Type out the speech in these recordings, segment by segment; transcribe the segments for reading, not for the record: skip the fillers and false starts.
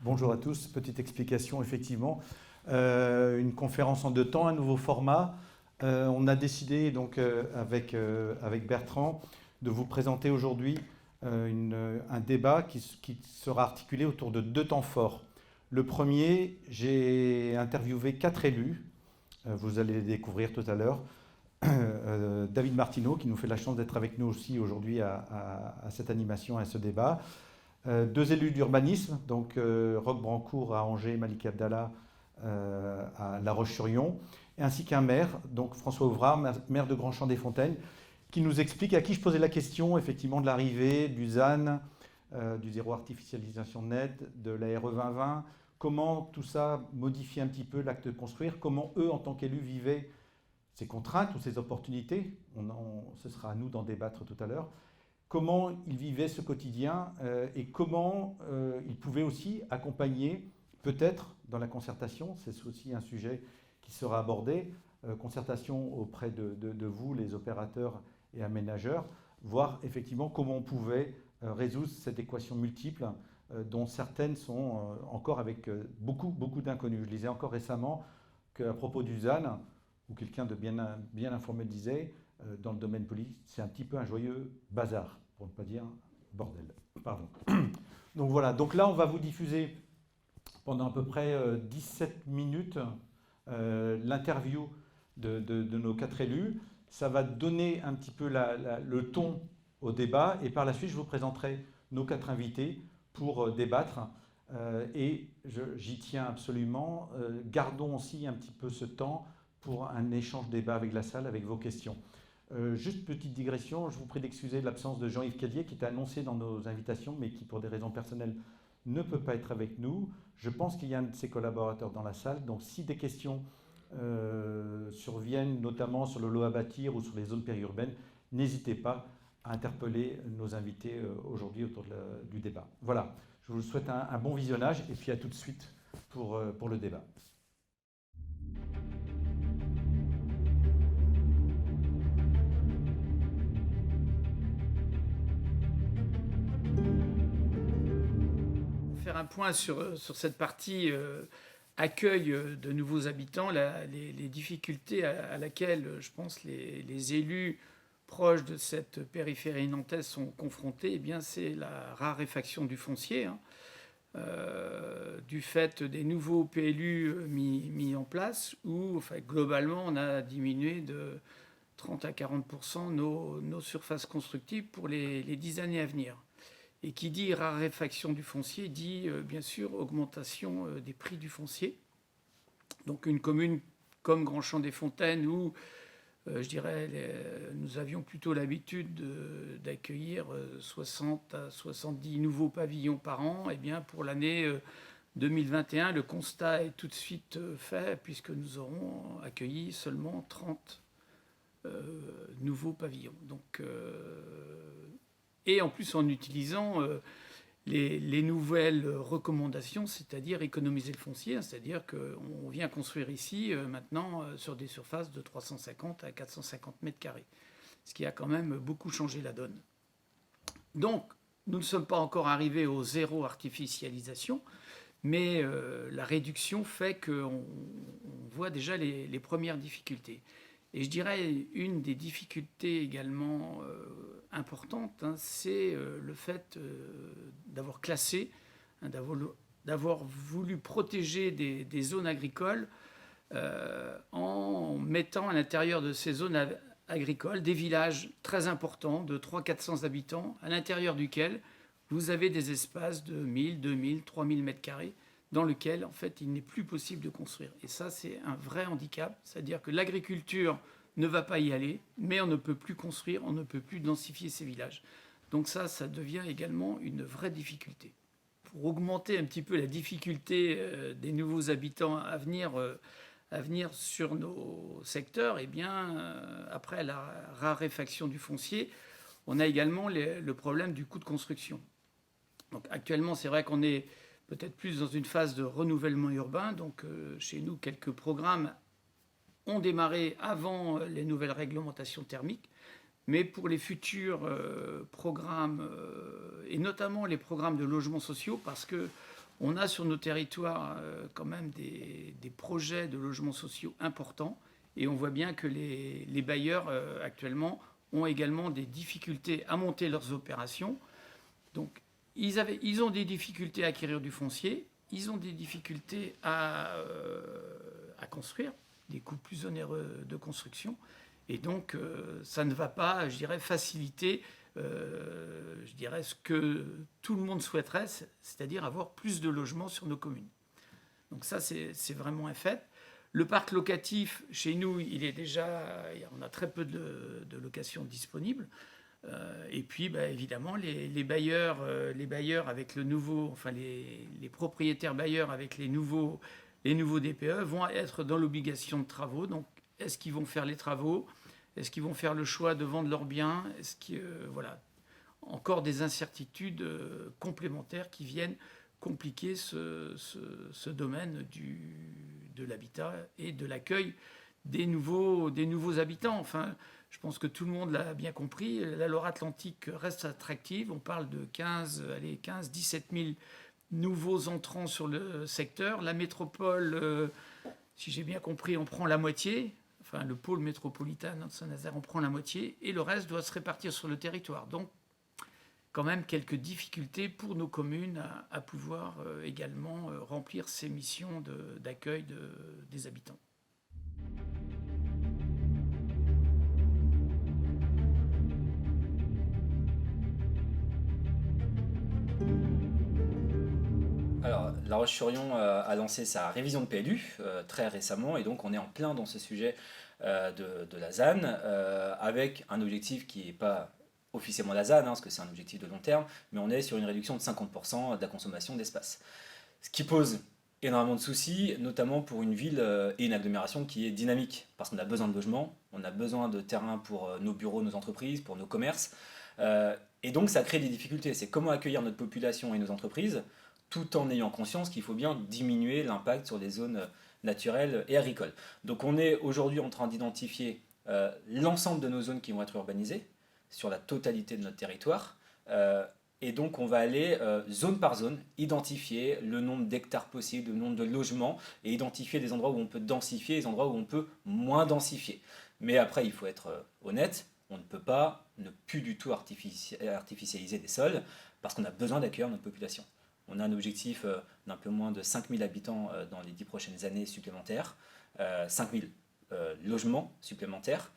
Bonjour à tous. Petite explication, effectivement. Une conférence en 2 temps, un nouveau format. On a décidé donc avec Bertrand de vous présenter aujourd'hui un débat qui sera articulé autour de 2 temps forts. Le premier, j'ai interviewé 4 élus. Vous allez les découvrir tout à l'heure. David Martineau, qui nous fait la chance d'être avec nous aussi aujourd'hui à cette animation, à ce débat. 2 élus d'urbanisme, donc Roch Brancourt à Angers, Malika Abdallah à La Roche-sur-Yon, ainsi qu'un maire, donc François Ouvrard, maire de Grand-Champ-des-Fontaines, qui nous explique, à qui je posais la question effectivement de l'arrivée du ZAN, du zéro artificialisation nette, de la RE 2020, comment tout ça modifie un petit peu l'acte de construire, comment eux, en tant qu'élus, vivaient ces contraintes ou ces opportunités. Ce sera à nous d'en débattre tout à l'heure. Comment ils vivaient ce quotidien et comment ils pouvaient aussi accompagner, peut-être dans la concertation, c'est aussi un sujet qui sera abordé, concertation auprès de vous, les opérateurs et aménageurs, voir effectivement comment on pouvait résoudre cette équation multiple dont certaines sont encore avec beaucoup d'inconnus. Je lisais encore récemment qu'à propos du ZAN, où quelqu'un de bien informé disait, dans le domaine politique, c'est un petit peu un joyeux bazar, pour ne pas dire bordel. Pardon. Donc voilà, donc là on va vous diffuser pendant à peu près 17 minutes l'interview de nos 4 élus. Ça va donner un petit peu le ton au débat et par la suite je vous présenterai nos 4 invités pour débattre. Et j'y tiens absolument. Gardons aussi un petit peu ce temps pour un échange débat avec la salle, avec vos questions. Juste petite digression, je vous prie d'excuser l'absence de Jean-Yves Cadier qui était annoncé dans nos invitations mais qui pour des raisons personnelles ne peut pas être avec nous. Je pense qu'il y a un de ses collaborateurs dans la salle, donc si des questions surviennent, notamment sur le lot à bâtir ou sur les zones périurbaines, n'hésitez pas à interpeller nos invités aujourd'hui autour du débat. Voilà, je vous souhaite un bon visionnage et puis à tout de suite pour le débat. Faire un point sur cette partie accueil de nouveaux habitants, les difficultés à laquelle je pense les élus proches de cette périphérie nantaise sont confrontés, eh bien c'est la raréfaction du foncier, du fait des nouveaux PLU mis en place, où enfin, globalement on a diminué de 30 à 40% nos surfaces constructibles pour les 10 années à venir. Et qui dit raréfaction du foncier dit bien sûr augmentation des prix du foncier. Donc une commune comme Grand-Champ-des-Fontaines où je dirais nous avions plutôt l'habitude d'accueillir 60 à 70 nouveaux pavillons par an, et bien pour l'année 2021 le constat est tout de suite fait puisque nous aurons accueilli seulement 30 nouveaux pavillons. Donc et en plus en utilisant les nouvelles recommandations, c'est-à-dire économiser le foncier, c'est-à-dire qu'on vient construire ici maintenant sur des surfaces de 350 à 450 mètres carrés, ce qui a quand même beaucoup changé la donne. Donc, nous ne sommes pas encore arrivés au zéro artificialisation, mais la réduction fait qu'on voit déjà les premières difficultés. Et je dirais une des difficultés également importantes, c'est le fait d'avoir classé, d'avoir voulu protéger des zones agricoles en mettant à l'intérieur de ces zones agricoles des villages très importants de 300-400 habitants, à l'intérieur duquel vous avez des espaces de 1000, 2000, 3000 mètres carrés dans lequel, en fait, il n'est plus possible de construire. Et ça, c'est un vrai handicap. C'est-à-dire que l'agriculture ne va pas y aller, mais on ne peut plus construire, on ne peut plus densifier ces villages. Donc ça devient également une vraie difficulté. Pour augmenter un petit peu la difficulté des nouveaux habitants à venir sur nos secteurs, eh bien, après la raréfaction du foncier, on a également le problème du coût de construction. Donc actuellement, c'est vrai qu'on est peut-être plus dans une phase de renouvellement urbain. Donc chez nous, quelques programmes ont démarré avant les nouvelles réglementations thermiques. Mais pour les futurs programmes, et notamment les programmes de logements sociaux, parce que On a sur nos territoires quand même des projets de logements sociaux importants et on voit bien que les bailleurs actuellement ont également des difficultés à monter leurs opérations. Donc ils ont des difficultés à acquérir du foncier, ils ont des difficultés à construire, des coûts plus onéreux de construction. Et donc ça ne va pas, je dirais, faciliter je dirais ce que tout le monde souhaiterait, c'est-à-dire avoir plus de logements sur nos communes. Donc ça, c'est vraiment un fait. Le parc locatif, chez nous, il est déjà, on a très peu de locations disponibles. Et puis, évidemment, les bailleurs avec le nouveau, enfin les propriétaires bailleurs avec les nouveaux DPE vont être dans l'obligation de travaux. Donc, est-ce qu'ils vont faire les travaux? Est-ce qu'ils vont faire le choix de vendre leurs biens? Voilà, encore des incertitudes complémentaires qui viennent compliquer ce domaine de l'habitat et de l'accueil des nouveaux habitants. Enfin, je pense que tout le monde l'a bien compris. La Loire-Atlantique reste attractive. On parle de 17 000 nouveaux entrants sur le secteur. La métropole, si j'ai bien compris, on prend la moitié. Enfin, le pôle métropolitain de Saint-Nazaire, on prend la moitié, et le reste doit se répartir sur le territoire. Donc, quand même quelques difficultés pour nos communes à pouvoir également remplir ces missions d'accueil des habitants. Alors, La Roche-sur-Yon a lancé sa révision de PLU très récemment, et donc on est en plein dans ce sujet de la ZAN, avec un objectif qui n'est pas officiellement la ZAN, parce que c'est un objectif de long terme, mais on est sur une réduction de 50% de la consommation d'espace. Ce qui pose énormément de soucis, notamment pour une ville et une agglomération qui est dynamique, parce qu'on a besoin de logements, on a besoin de terrain pour nos bureaux, nos entreprises, pour nos commerces, et donc ça crée des difficultés. C'est comment accueillir notre population et nos entreprises, tout en ayant conscience qu'il faut bien diminuer l'impact sur les zones naturelles et agricoles. Donc on est aujourd'hui en train d'identifier l'ensemble de nos zones qui vont être urbanisées, sur la totalité de notre territoire, et donc on va aller zone par zone, identifier le nombre d'hectares possibles, le nombre de logements, et identifier des endroits où on peut densifier, des endroits où on peut moins densifier. Mais après, il faut être honnête, on ne peut pas ne plus du tout artificialiser des sols, parce qu'on a besoin d'accueillir notre population. On a un objectif d'un peu moins de 5 000 habitants dans les 10 prochaines années supplémentaires, 5 000 logements supplémentaires,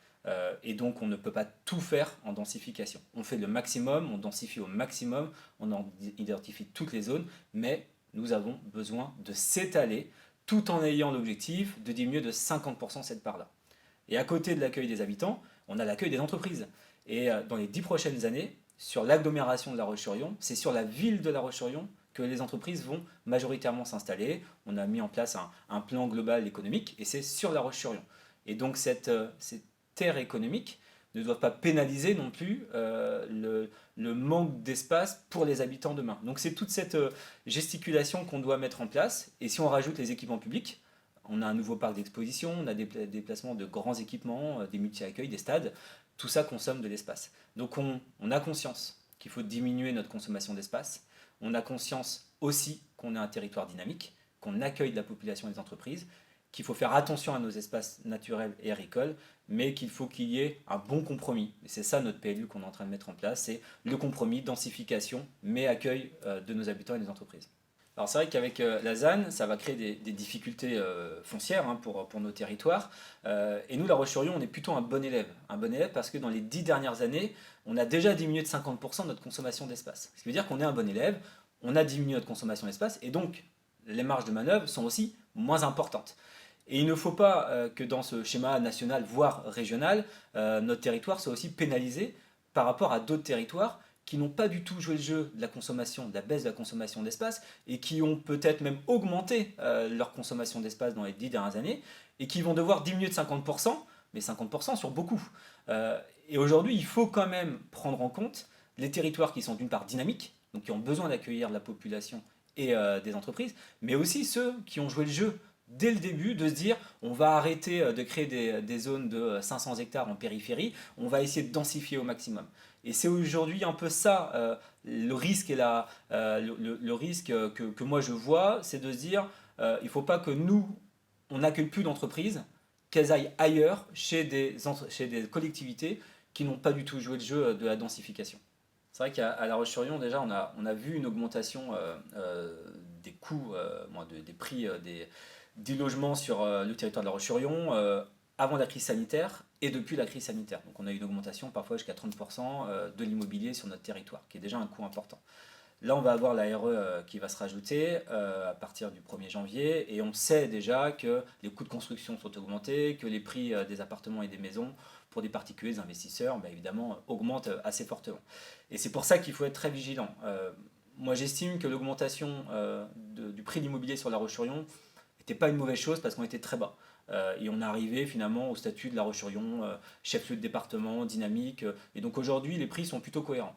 et donc on ne peut pas tout faire en densification. On fait le maximum, on densifie au maximum, on identifie toutes les zones, mais nous avons besoin de s'étaler tout en ayant l'objectif de diminuer de 50% cette part-là. Et à côté de l'accueil des habitants, on a l'accueil des entreprises. Et dans les 10 prochaines années, sur l'agglomération de La Roche-sur-Yon, c'est sur la ville de La Roche-sur-Yon que les entreprises vont majoritairement s'installer. On a mis en place un plan global économique, et c'est sur La Roche-sur-Yon. Et donc cette terre économique ne doit pas pénaliser non plus le manque d'espace pour les habitants demain. Donc c'est toute cette gesticulation qu'on doit mettre en place. Et si on rajoute les équipements publics, on a un nouveau parc d'exposition, on a des déplacements de grands équipements, des multi-accueils, des stades. Tout ça consomme de l'espace. Donc on a conscience qu'il faut diminuer notre consommation d'espace. On a conscience aussi qu'on est un territoire dynamique, qu'on accueille de la population et des entreprises, qu'il faut faire attention à nos espaces naturels et agricoles, mais qu'il faut qu'il y ait un bon compromis. Et c'est ça notre PLU qu'on est en train de mettre en place, c'est le compromis, densification, mais accueil de nos habitants et des entreprises. Alors c'est vrai qu'avec la ZAN, ça va créer des difficultés foncières pour nos territoires. Et nous, La Roche-sur-Yon, on est plutôt un bon élève. Un bon élève parce que dans les 10 dernières années, on a déjà diminué de 50% notre consommation d'espace. Ce qui veut dire qu'on est un bon élève, on a diminué notre consommation d'espace, et donc les marges de manœuvre sont aussi moins importantes. Et il ne faut pas que dans ce schéma national, voire régional, notre territoire soit aussi pénalisé par rapport à d'autres territoires qui n'ont pas du tout joué le jeu de la consommation, de la baisse de la consommation d'espace, et qui ont peut-être même augmenté leur consommation d'espace dans les 10 dernières années, et qui vont devoir diminuer de 50%, mais 50% sur beaucoup. Et aujourd'hui, il faut quand même prendre en compte les territoires qui sont d'une part dynamiques, donc qui ont besoin d'accueillir de la population et des entreprises, mais aussi ceux qui ont joué le jeu dès le début de se dire on va arrêter de créer des zones de 500 hectares en périphérie, on va essayer de densifier au maximum. Et c'est aujourd'hui un peu ça, le risque, le risque que moi je vois, c'est de se dire, il ne faut pas que nous, on n'accueille plus d'entreprises, qu'elles aillent ailleurs, chez des collectivités qui n'ont pas du tout joué le jeu de la densification. C'est vrai qu'à La Roche-sur-Yon, déjà, on a vu une augmentation des coûts, des prix des logements sur le territoire de La Roche-sur-Yon avant la crise sanitaire et depuis la crise sanitaire. Donc on a eu une augmentation parfois jusqu'à 30% de l'immobilier sur notre territoire, qui est déjà un coût important. Là, on va avoir la RE qui va se rajouter à partir du 1er janvier et on sait déjà que les coûts de construction sont augmentés, que les prix des appartements et des maisons pour des particuliers, des investisseurs, évidemment, augmentent assez fortement. Et c'est pour ça qu'il faut être très vigilant. Moi, j'estime que l'augmentation du prix de l'immobilier sur La Roche-sur-Yon n'était pas une mauvaise chose parce qu'on était très bas. Et on est arrivé finalement au statut de La Roche-sur-Yon, chef-lieu de département, dynamique. Et donc aujourd'hui, les prix sont plutôt cohérents.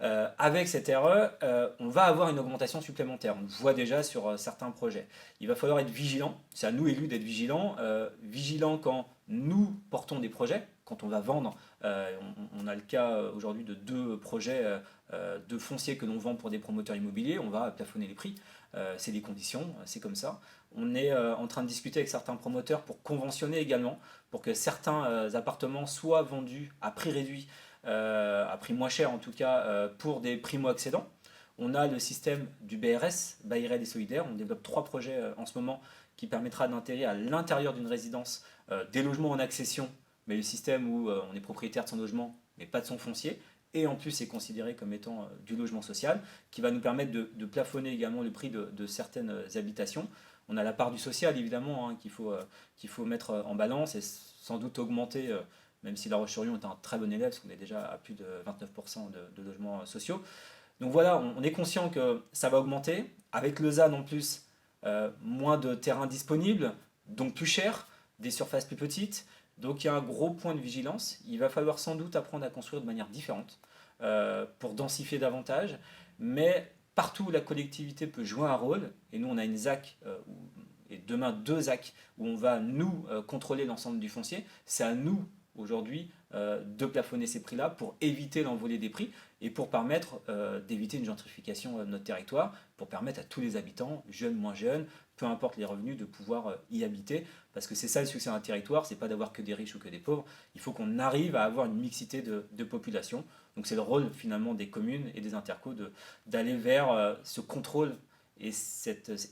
Avec cette RE, on va avoir une augmentation supplémentaire. On le voit déjà sur certains projets. Il va falloir être vigilant. C'est à nous élus d'être vigilants. Vigilants quand nous portons des projets, quand on va vendre. On a le cas aujourd'hui de 2 projets de fonciers que l'on vend pour des promoteurs immobiliers. On va plafonner les prix. C'est des conditions, c'est comme ça. On est en train de discuter avec certains promoteurs pour conventionner également, pour que certains appartements soient vendus à prix réduit, à prix moins cher en tout cas, pour des primo-accédants. On a le système du BRS, Bail Réel et Solidaire. On développe 3 projets en ce moment qui permettra d'intégrer à l'intérieur d'une résidence des logements en accession, mais le système où on est propriétaire de son logement, mais pas de son foncier. Et en plus, c'est considéré comme étant du logement social, qui va nous permettre de plafonner également le prix de certaines habitations. On a la part du social, évidemment, qu'il faut mettre en balance et sans doute augmenter, même si La Roche-sur-Yon est un très bon élève, parce qu'on est déjà à plus de 29% de logements sociaux. Donc voilà, on est conscient que ça va augmenter. Avec le ZAN en plus, moins de terrain disponible, donc plus cher, des surfaces plus petites. Donc il y a un gros point de vigilance. Il va falloir sans doute apprendre à construire de manière différente pour densifier davantage. Mais partout où la collectivité peut jouer un rôle, et nous on a une ZAC, et demain 2 ZAC, où on va nous contrôler l'ensemble du foncier, c'est à nous aujourd'hui de plafonner ces prix-là pour éviter l'envolée des prix et pour permettre d'éviter une gentrification de notre territoire, pour permettre à tous les habitants, jeunes, moins jeunes, peu importe les revenus, de pouvoir y habiter. Parce que c'est ça le succès d'un territoire, c'est pas d'avoir que des riches ou que des pauvres. Il faut qu'on arrive à avoir une mixité de population. Donc c'est le rôle finalement des communes et des intercos d'aller vers ce contrôle et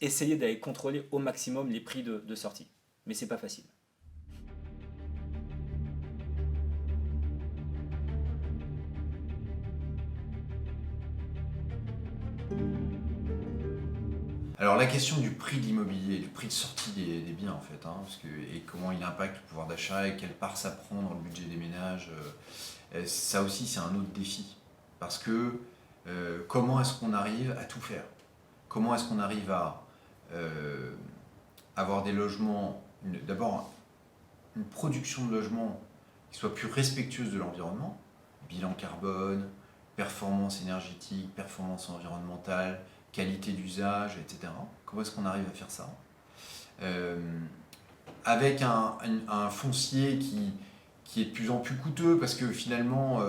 essayer d'aller contrôler au maximum les prix de sortie. Mais c'est pas facile. Alors la question du prix de l'immobilier, du prix de sortie des biens en fait, et comment il impacte le pouvoir d'achat et quelle part ça prend dans le budget des ménages, ça aussi c'est un autre défi. Parce que comment est-ce qu'on arrive à tout faire? Comment est-ce qu'on arrive à avoir des logements, d'abord une production de logements qui soit plus respectueuse de l'environnement, bilan carbone, performance énergétique, performance environnementale, qualité d'usage, etc. Comment est-ce qu'on arrive à faire ça avec un foncier qui est de plus en plus coûteux, parce que finalement,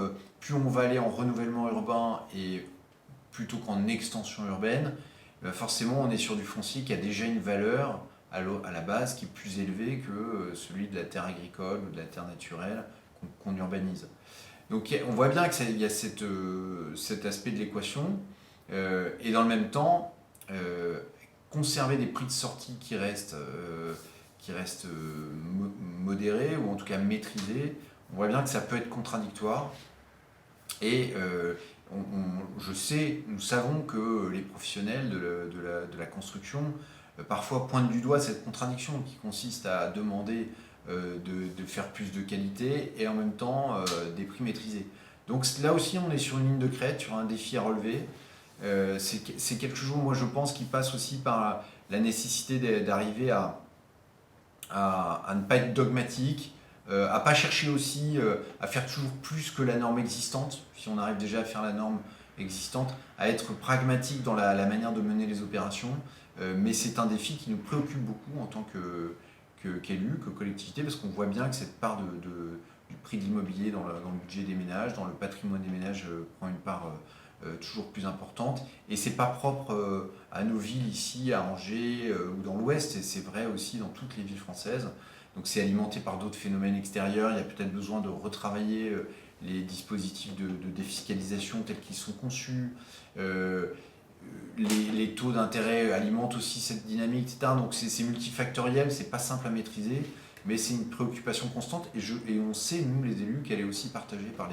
plus on va aller en renouvellement urbain et plutôt qu'en extension urbaine, forcément on est sur du foncier qui a déjà une valeur à la base qui est plus élevée que celui de la terre agricole ou de la terre naturelle qu'on urbanise. Donc on voit bien qu'il y a cet aspect de l'équation. Et dans le même temps, conserver des prix de sortie qui restent modérés ou en tout cas maîtrisés, on voit bien que ça peut être contradictoire. Et nous savons que les professionnels de la construction parfois pointent du doigt cette contradiction qui consiste à demander de faire plus de qualité et en même temps des prix maîtrisés. Donc là aussi, on est sur une ligne de crête, sur un défi à relever. C'est quelque chose, moi je pense, qui passe aussi par la nécessité d'arriver à ne pas être dogmatique, à pas chercher aussi à faire toujours plus que la norme existante, si on arrive déjà à faire la norme existante, à être pragmatique dans la manière de mener les opérations, mais c'est un défi qui nous préoccupe beaucoup en tant qu'élus, que collectivité, parce qu'on voit bien que cette part du prix de l'immobilier dans le budget des ménages, dans le patrimoine des ménages prend une part toujours plus importante. Et c'est pas propre à nos villes ici, à Angers ou dans l'Ouest, et c'est vrai aussi dans toutes les villes françaises. Donc c'est alimenté par d'autres phénomènes extérieurs. Il y a peut-être besoin de retravailler les dispositifs de défiscalisation tels qu'ils sont conçus. Les taux d'intérêt alimentent aussi cette dynamique, etc. Donc c'est multifactoriel, c'est pas simple à maîtriser, mais c'est une préoccupation constante. Et on sait, nous les élus, qu'elle est aussi partagée par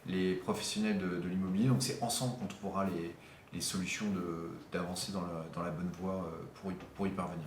les professionnels de l'immobilier. Donc c'est ensemble qu'on trouvera les solutions d'avancer dans la bonne voie pour y parvenir.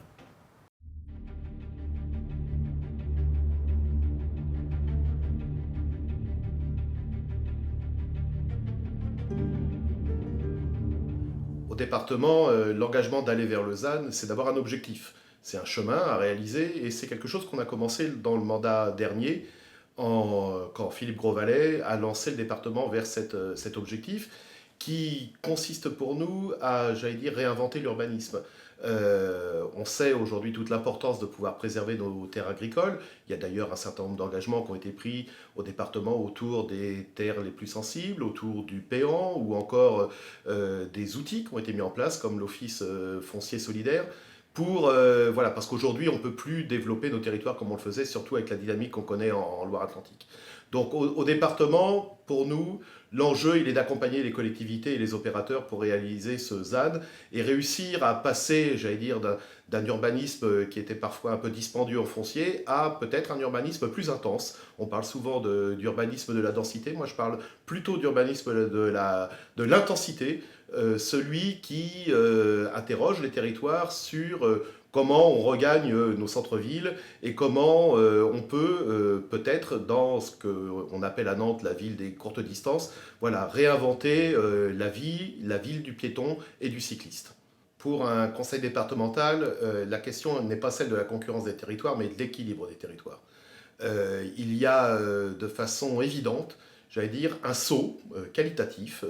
Au département, l'engagement d'aller vers le ZAN, c'est d'avoir un objectif. C'est un chemin à réaliser et c'est quelque chose qu'on a commencé dans le mandat dernier quand Philippe Grosvalet a lancé le département vers cet objectif qui consiste pour nous à, j'allais dire, réinventer l'urbanisme. On sait aujourd'hui toute l'importance de pouvoir préserver nos terres agricoles. Il y a d'ailleurs un certain nombre d'engagements qui ont été pris au département autour des terres les plus sensibles, autour du péant ou encore des outils qui ont été mis en place comme l'Office foncier solidaire parce qu'aujourd'hui on ne peut plus développer nos territoires comme on le faisait, surtout avec la dynamique qu'on connaît en Loire-Atlantique. Donc au département, pour nous, l'enjeu, il est d'accompagner les collectivités et les opérateurs pour réaliser ce ZAN et réussir à passer, j'allais dire, d'un urbanisme qui était parfois un peu dispendieux en foncier à peut-être un urbanisme plus intense. On parle souvent d'urbanisme de la densité, moi je parle plutôt d'urbanisme de l'intensité, celui qui interroge les territoires sur comment on regagne nos centres-villes et comment on peut peut-être dans ce qu'on appelle à Nantes la ville des courtes distances, réinventer la ville du piéton et du cycliste. Pour un conseil départemental, la question n'est pas celle de la concurrence des territoires, mais de l'équilibre des territoires. Il y a de façon évidente, j'allais dire, un saut qualitatif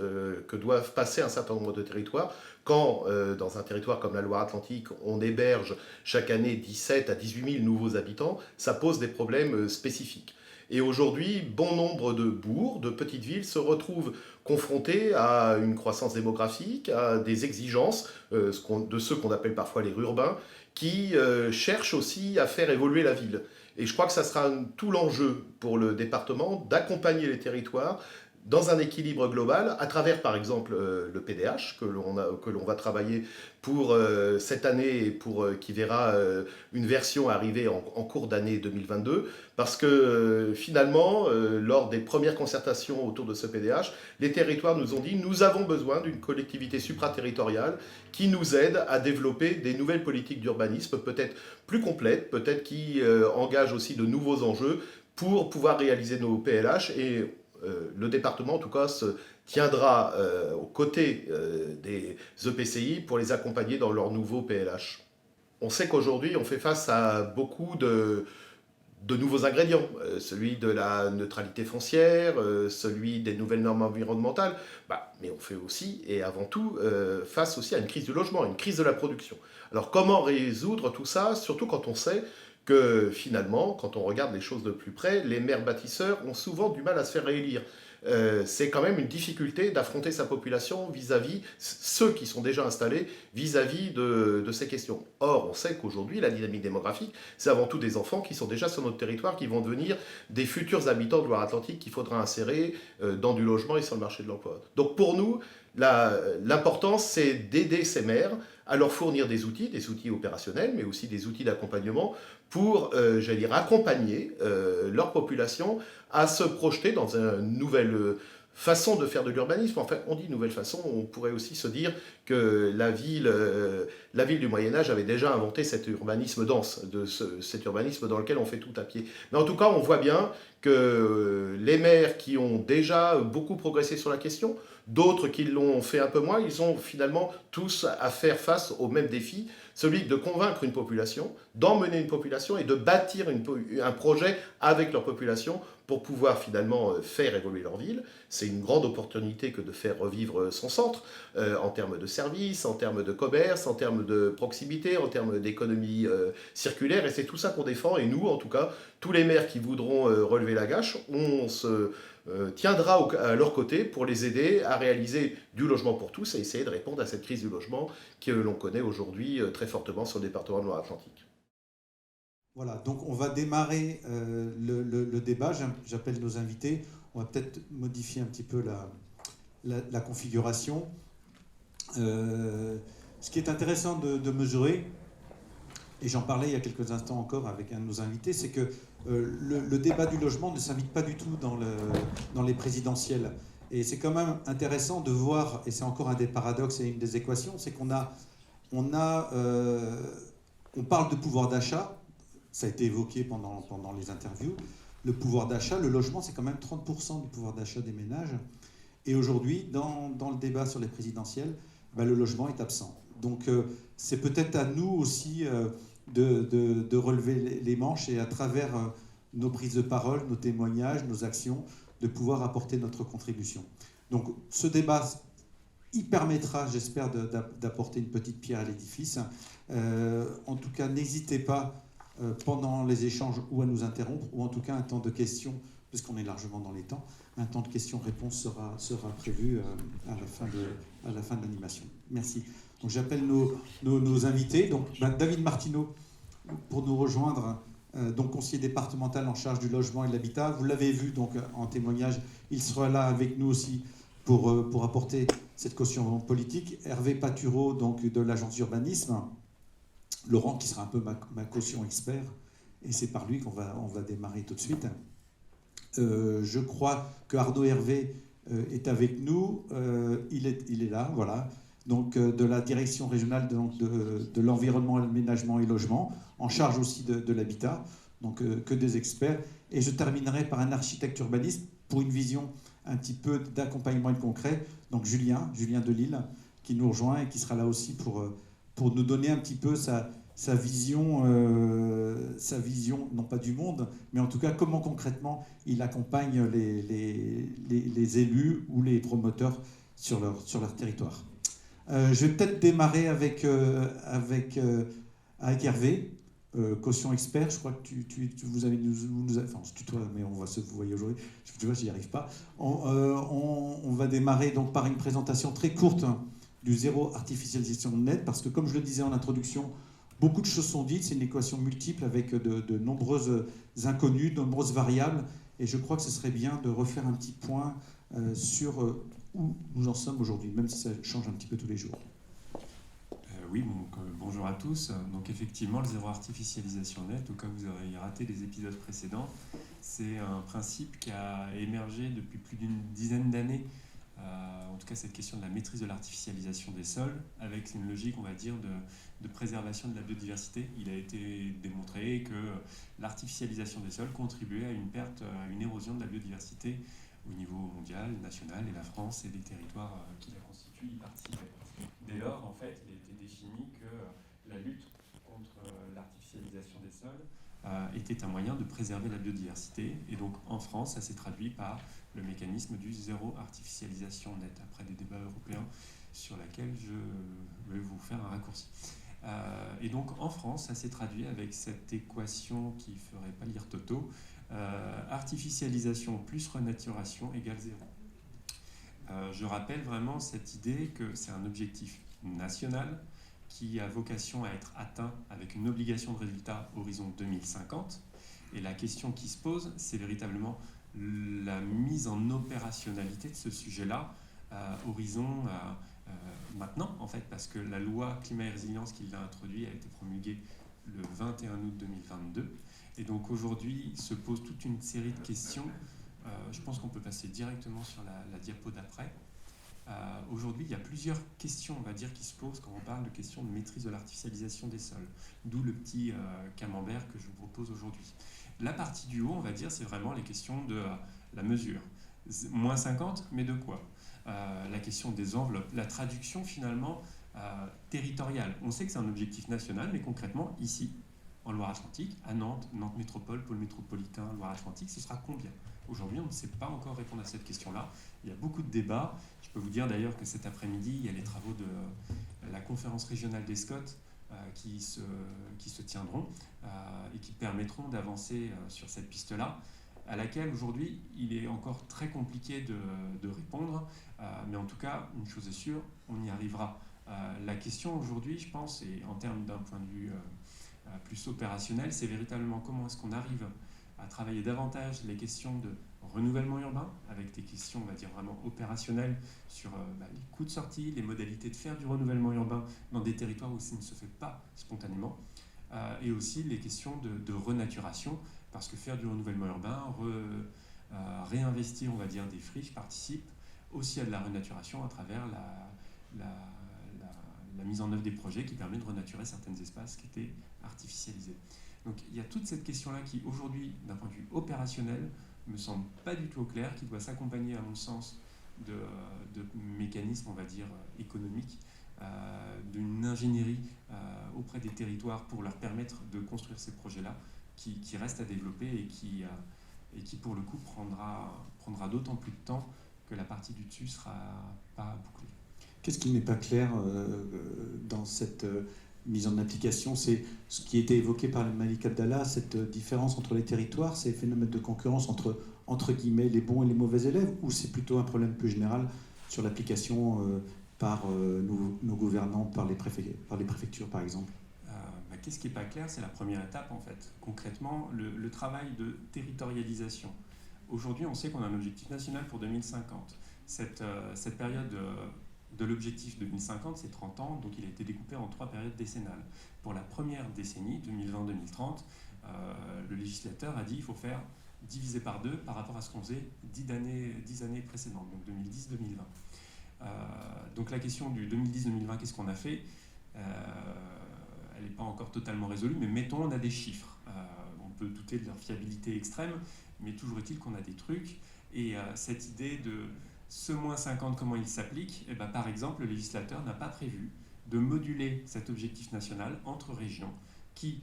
que doivent passer un certain nombre de territoires. Quand, dans un territoire comme la Loire-Atlantique, on héberge chaque année 17 à 18 000 nouveaux habitants, ça pose des problèmes spécifiques. Et aujourd'hui, bon nombre de bourgs, de petites villes se retrouvent confrontés à une croissance démographique, à des exigences de ceux qu'on appelle parfois les rurbains, qui cherchent aussi à faire évoluer la ville. Et je crois que ça sera tout l'enjeu pour le département d'accompagner les territoires dans un équilibre global, à travers par exemple le PDH que l'on va travailler pour cette année et qui verra une version arriver en cours d'année 2022, parce que finalement, lors des premières concertations autour de ce PDH, les territoires nous ont dit « nous avons besoin d'une collectivité supraterritoriale qui nous aide à développer des nouvelles politiques d'urbanisme, peut-être plus complètes, peut-être qui engagent aussi de nouveaux enjeux pour pouvoir réaliser nos PLH ». Et le département, en tout cas, se tiendra aux côtés des EPCI pour les accompagner dans leurs nouveaux PLH. On sait qu'aujourd'hui, on fait face à beaucoup de nouveaux ingrédients, celui de la neutralité foncière, celui des nouvelles normes environnementales, mais on fait aussi, et avant tout, face aussi à une crise du logement, une crise de la production. Alors comment résoudre tout ça, surtout quand on sait que finalement, quand on regarde les choses de plus près, les maires bâtisseurs ont souvent du mal à se faire réélire. C'est quand même une difficulté d'affronter sa population vis-à-vis, ceux qui sont déjà installés, vis-à-vis de ces questions. Or, on sait qu'aujourd'hui, la dynamique démographique, c'est avant tout des enfants qui sont déjà sur notre territoire, qui vont devenir des futurs habitants de Loire-Atlantique qu'il faudra insérer dans du logement et sur le marché de l'emploi. Donc pour nous, l'important, c'est d'aider ces maires à leur fournir des outils opérationnels, mais aussi des outils d'accompagnement pour, accompagner leur population à se projeter dans une nouvelle façon de faire de l'urbanisme. Enfin, on dit nouvelle façon, on pourrait aussi se dire que la ville du Moyen-Âge avait déjà inventé cet urbanisme dense, cet urbanisme dans lequel on fait tout à pied. Mais en tout cas, on voit bien que les maires qui ont déjà beaucoup progressé sur la question, d'autres qui l'ont fait un peu moins, ils ont finalement tous à faire face au même défi, celui de convaincre une population, d'emmener une population et de bâtir un projet avec leur population pour pouvoir finalement faire évoluer leur ville. C'est une grande opportunité que de faire revivre son centre en termes de services, en termes de commerce, en termes de proximité, en termes d'économie circulaire, et c'est tout ça qu'on défend. Et nous, en tout cas, tous les maires qui voudront relever relever la gâche, on se tiendra à leur côté pour les aider à réaliser du logement pour tous et essayer de répondre à cette crise du logement que l'on connaît aujourd'hui très fortement sur le département de Loire-Atlantique. Voilà, donc on va démarrer le débat. J'appelle nos invités. On va peut-être modifier un petit peu la configuration. Ce qui est intéressant de mesurer, et j'en parlais il y a quelques instants encore avec un de nos invités, c'est que le débat du logement ne s'invite pas du tout dans les présidentielles. Et c'est quand même intéressant de voir, et c'est encore un des paradoxes et une des équations, c'est qu'on parle de pouvoir d'achat, ça a été évoqué pendant les interviews, le pouvoir d'achat, le logement, c'est quand même 30% du pouvoir d'achat des ménages. Et aujourd'hui, dans le débat sur les présidentielles, le logement est absent. Donc c'est peut-être à nous aussi de relever les manches et à travers nos prises de parole, nos témoignages, nos actions, de pouvoir apporter notre contribution. Donc ce débat, il permettra, j'espère, d'apporter une petite pierre à l'édifice. En tout cas, n'hésitez pas pendant les échanges ou à nous interrompre, ou en tout cas un temps de questions, puisqu'on est largement dans les temps, un temps de questions-réponses sera prévu à la fin de l'animation. Merci. Donc j'appelle nos invités. Donc David Martineau, pour nous rejoindre, donc conseiller départemental en charge du logement et de l'habitat. Vous l'avez vu donc en témoignage, il sera là avec nous aussi pour apporter cette caution politique. Hervé Patureau, donc de l'agence d'urbanisme. Laurent, qui sera un peu ma caution expert, et c'est par lui qu'on va démarrer tout de suite. Je crois que Arnaud Hervé est avec nous. Il est là, voilà. Donc de la direction régionale de l'environnement, l'aménagement et logement, en charge aussi de l'habitat, donc que des experts. Et je terminerai par un architecte urbaniste pour une vision un petit peu d'accompagnement et de concret. Donc Julien Delille, qui nous rejoint et qui sera là aussi pour nous donner un petit peu sa vision, non pas du monde, mais en tout cas comment concrètement il accompagne les élus ou les promoteurs sur leur territoire. Je vais peut-être démarrer avec Hervé, caution expert. Je crois que vous avez enfin on se tutoie, mais on va se vous voyez aujourd'hui. Tu vois, j'y arrive pas. On va démarrer donc par une présentation très courte du zéro artificialisation net, parce que comme je le disais en introduction, beaucoup de choses sont dites. C'est une équation multiple avec de nombreuses inconnues, de nombreuses variables, et je crois que ce serait bien de refaire un petit point sur où nous en sommes aujourd'hui, même si ça change un petit peu tous les jours. Oui, bonjour à tous. Donc effectivement, le zéro artificialisation net, au cas où vous auriez raté les épisodes précédents, c'est un principe qui a émergé depuis plus d'une dizaine d'années. En tout cas, cette question de la maîtrise de l'artificialisation des sols, avec une logique, on va dire, de préservation de la biodiversité. Il a été démontré que l'artificialisation des sols contribuait à une perte, à une érosion de la biodiversité au niveau mondial, national, et la France et les territoires qui la constituent y participaient. Dès lors, en fait, il a été défini que la lutte contre l'artificialisation des sols était un moyen de préserver la biodiversité. Et donc, en France, ça s'est traduit par le mécanisme du zéro artificialisation net, après des débats européens sur lesquels je vais vous faire un raccourci. Et donc, en France, ça s'est traduit avec cette équation qui ne ferait pas lire Toto, artificialisation plus renaturation égale zéro. Je rappelle vraiment cette idée que c'est un objectif national qui a vocation à être atteint avec une obligation de résultat horizon 2050. Et la question qui se pose, c'est véritablement la mise en opérationnalité de ce sujet-là, horizon maintenant, en fait, parce que la loi climat et résilience qui l'a introduit a été promulguée le 21 août 2022. Et donc aujourd'hui se pose toute une série de questions. Je pense qu'on peut passer directement sur la diapo d'après. Aujourd'hui, il y a plusieurs questions, on va dire, qui se posent quand on parle de questions de maîtrise de l'artificialisation des sols. D'où le petit camembert que je vous propose aujourd'hui. La partie du haut, on va dire, c'est vraiment les questions de la mesure. Moins 50, mais de quoi ? La question des enveloppes, la traduction finalement territoriale. On sait que c'est un objectif national, mais concrètement, ici, en Loire-Atlantique, à Nantes, Nantes Métropole, Pôle métropolitain, Loire-Atlantique, ce sera combien ? Aujourd'hui, on ne sait pas encore répondre à cette question-là. Il y a beaucoup de débats. Je peux vous dire d'ailleurs que cet après-midi, il y a les travaux de la conférence régionale des SCOT qui se tiendront et qui permettront d'avancer sur cette piste-là. à laquelle aujourd'hui il est encore très compliqué de répondre, mais en tout cas, une chose est sûre, on y arrivera. La question aujourd'hui, je pense, et en termes d'un point de vue plus opérationnel, c'est véritablement comment est-ce qu'on arrive à travailler davantage les questions de renouvellement urbain, avec des questions, on va dire, vraiment opérationnelles sur les coûts de sortie, les modalités de faire du renouvellement urbain dans des territoires où ça ne se fait pas spontanément, et aussi les questions de renaturation, parce que faire du renouvellement urbain, réinvestir, on va dire, des friches participe aussi à de la renaturation à travers la mise en œuvre des projets qui permet de renaturer certains espaces qui étaient artificialisés. Donc il y a toute cette question-là qui, aujourd'hui, d'un point de vue opérationnel, me semble pas du tout au clair, qui doit s'accompagner, à mon sens, de mécanismes, on va dire, économiques, d'une ingénierie auprès des territoires pour leur permettre de construire ces projets-là, qui restent à développer et qui pour le coup, prendra d'autant plus de temps que la partie du dessus ne sera pas bouclée. Qu'est-ce qui n'est pas clair dans cette mise en application? C'est ce qui a été évoqué par Malik Abdallah, cette différence entre les territoires, ces phénomènes de concurrence entre guillemets les bons et les mauvais élèves, ou c'est plutôt un problème plus général sur l'application par nos gouvernants, par les préfectures par exemple? Qu'est-ce qui n'est pas clair? C'est la première étape en fait. Concrètement, le travail de territorialisation. Aujourd'hui, on sait qu'on a un objectif national pour 2050. Cette période de l'objectif 2050, c'est 30 ans, donc il a été découpé en 3 périodes décennales. Pour la première décennie, 2020-2030, le législateur a dit qu'il faut faire divisé par 2 par rapport à ce qu'on faisait 10 années précédentes, donc 2010-2020. Donc la question du 2010-2020, qu'est-ce qu'on a fait? Elle n'est pas encore totalement résolue, mais mettons, on a des chiffres. On peut douter de leur fiabilité extrême, mais toujours est-il qu'on a des trucs. Et cette idée de ce moins 50, comment il s'applique? Par exemple, le législateur n'a pas prévu de moduler cet objectif national entre régions qui,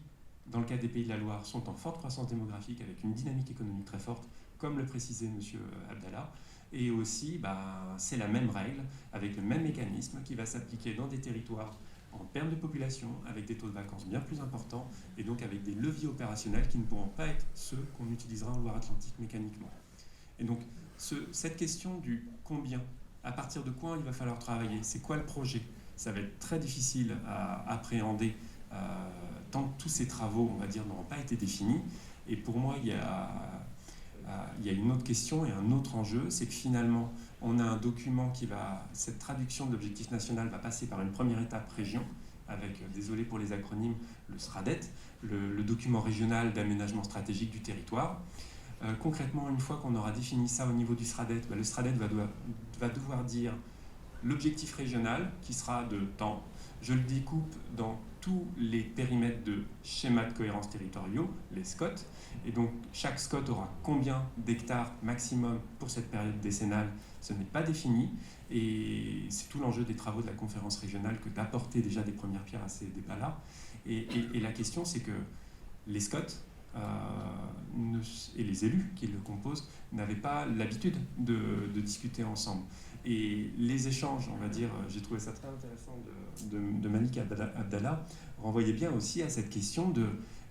dans le cas des Pays de la Loire, sont en forte croissance démographique avec une dynamique économique très forte, comme le précisait M. Abdallah. Et aussi, c'est la même règle, avec le même mécanisme qui va s'appliquer dans des territoires en termes de population, avec des taux de vacances bien plus importants, et donc avec des leviers opérationnels qui ne pourront pas être ceux qu'on utilisera en Loire-Atlantique mécaniquement. Et donc, cette question du combien, à partir de quoi il va falloir travailler, c'est quoi le projet, ça va être très difficile à appréhender tant que tous ces travaux, on va dire, n'auront pas été définis. Et pour moi, il y a une autre question et un autre enjeu, c'est que finalement, on a un document cette traduction de l'objectif national va passer par une première étape région, avec, désolé pour les acronymes, le SRADET, le document régional d'aménagement stratégique du territoire. Concrètement, une fois qu'on aura défini ça au niveau du SRADET, le SRADET va devoir dire l'objectif régional, qui sera de temps. Je le découpe dans tous les périmètres de schémas de cohérence territoriaux, les SCOT, et donc chaque SCOT aura combien d'hectares maximum pour cette période décennale, ce n'est pas défini, et c'est tout l'enjeu des travaux de la conférence régionale que d'apporter déjà des premières pierres à ces débats-là. Et la question, c'est que les SCOT et les élus qui le composent n'avaient pas l'habitude de discuter ensemble. Et les échanges, on va dire, j'ai trouvé ça très intéressant de Malik Abdallah, renvoyait bien aussi à cette question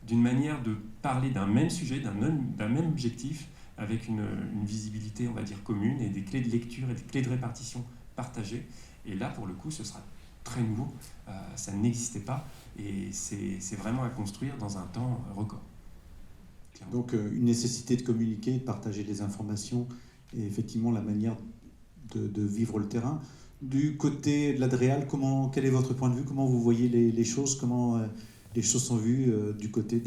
d'une manière de parler d'un même sujet, d'un même objectif, avec une visibilité, on va dire, commune, et des clés de lecture et des clés de répartition partagées. Et là, pour le coup, ce sera très nouveau, ça n'existait pas, et c'est vraiment à construire dans un temps record. Clairement. Donc une nécessité de communiquer, de partager des informations, et effectivement la manière de vivre le terrain. Du côté de l'Adréal, quel est votre point de vue? Comment vous voyez les choses? Comment les choses sont vues du côté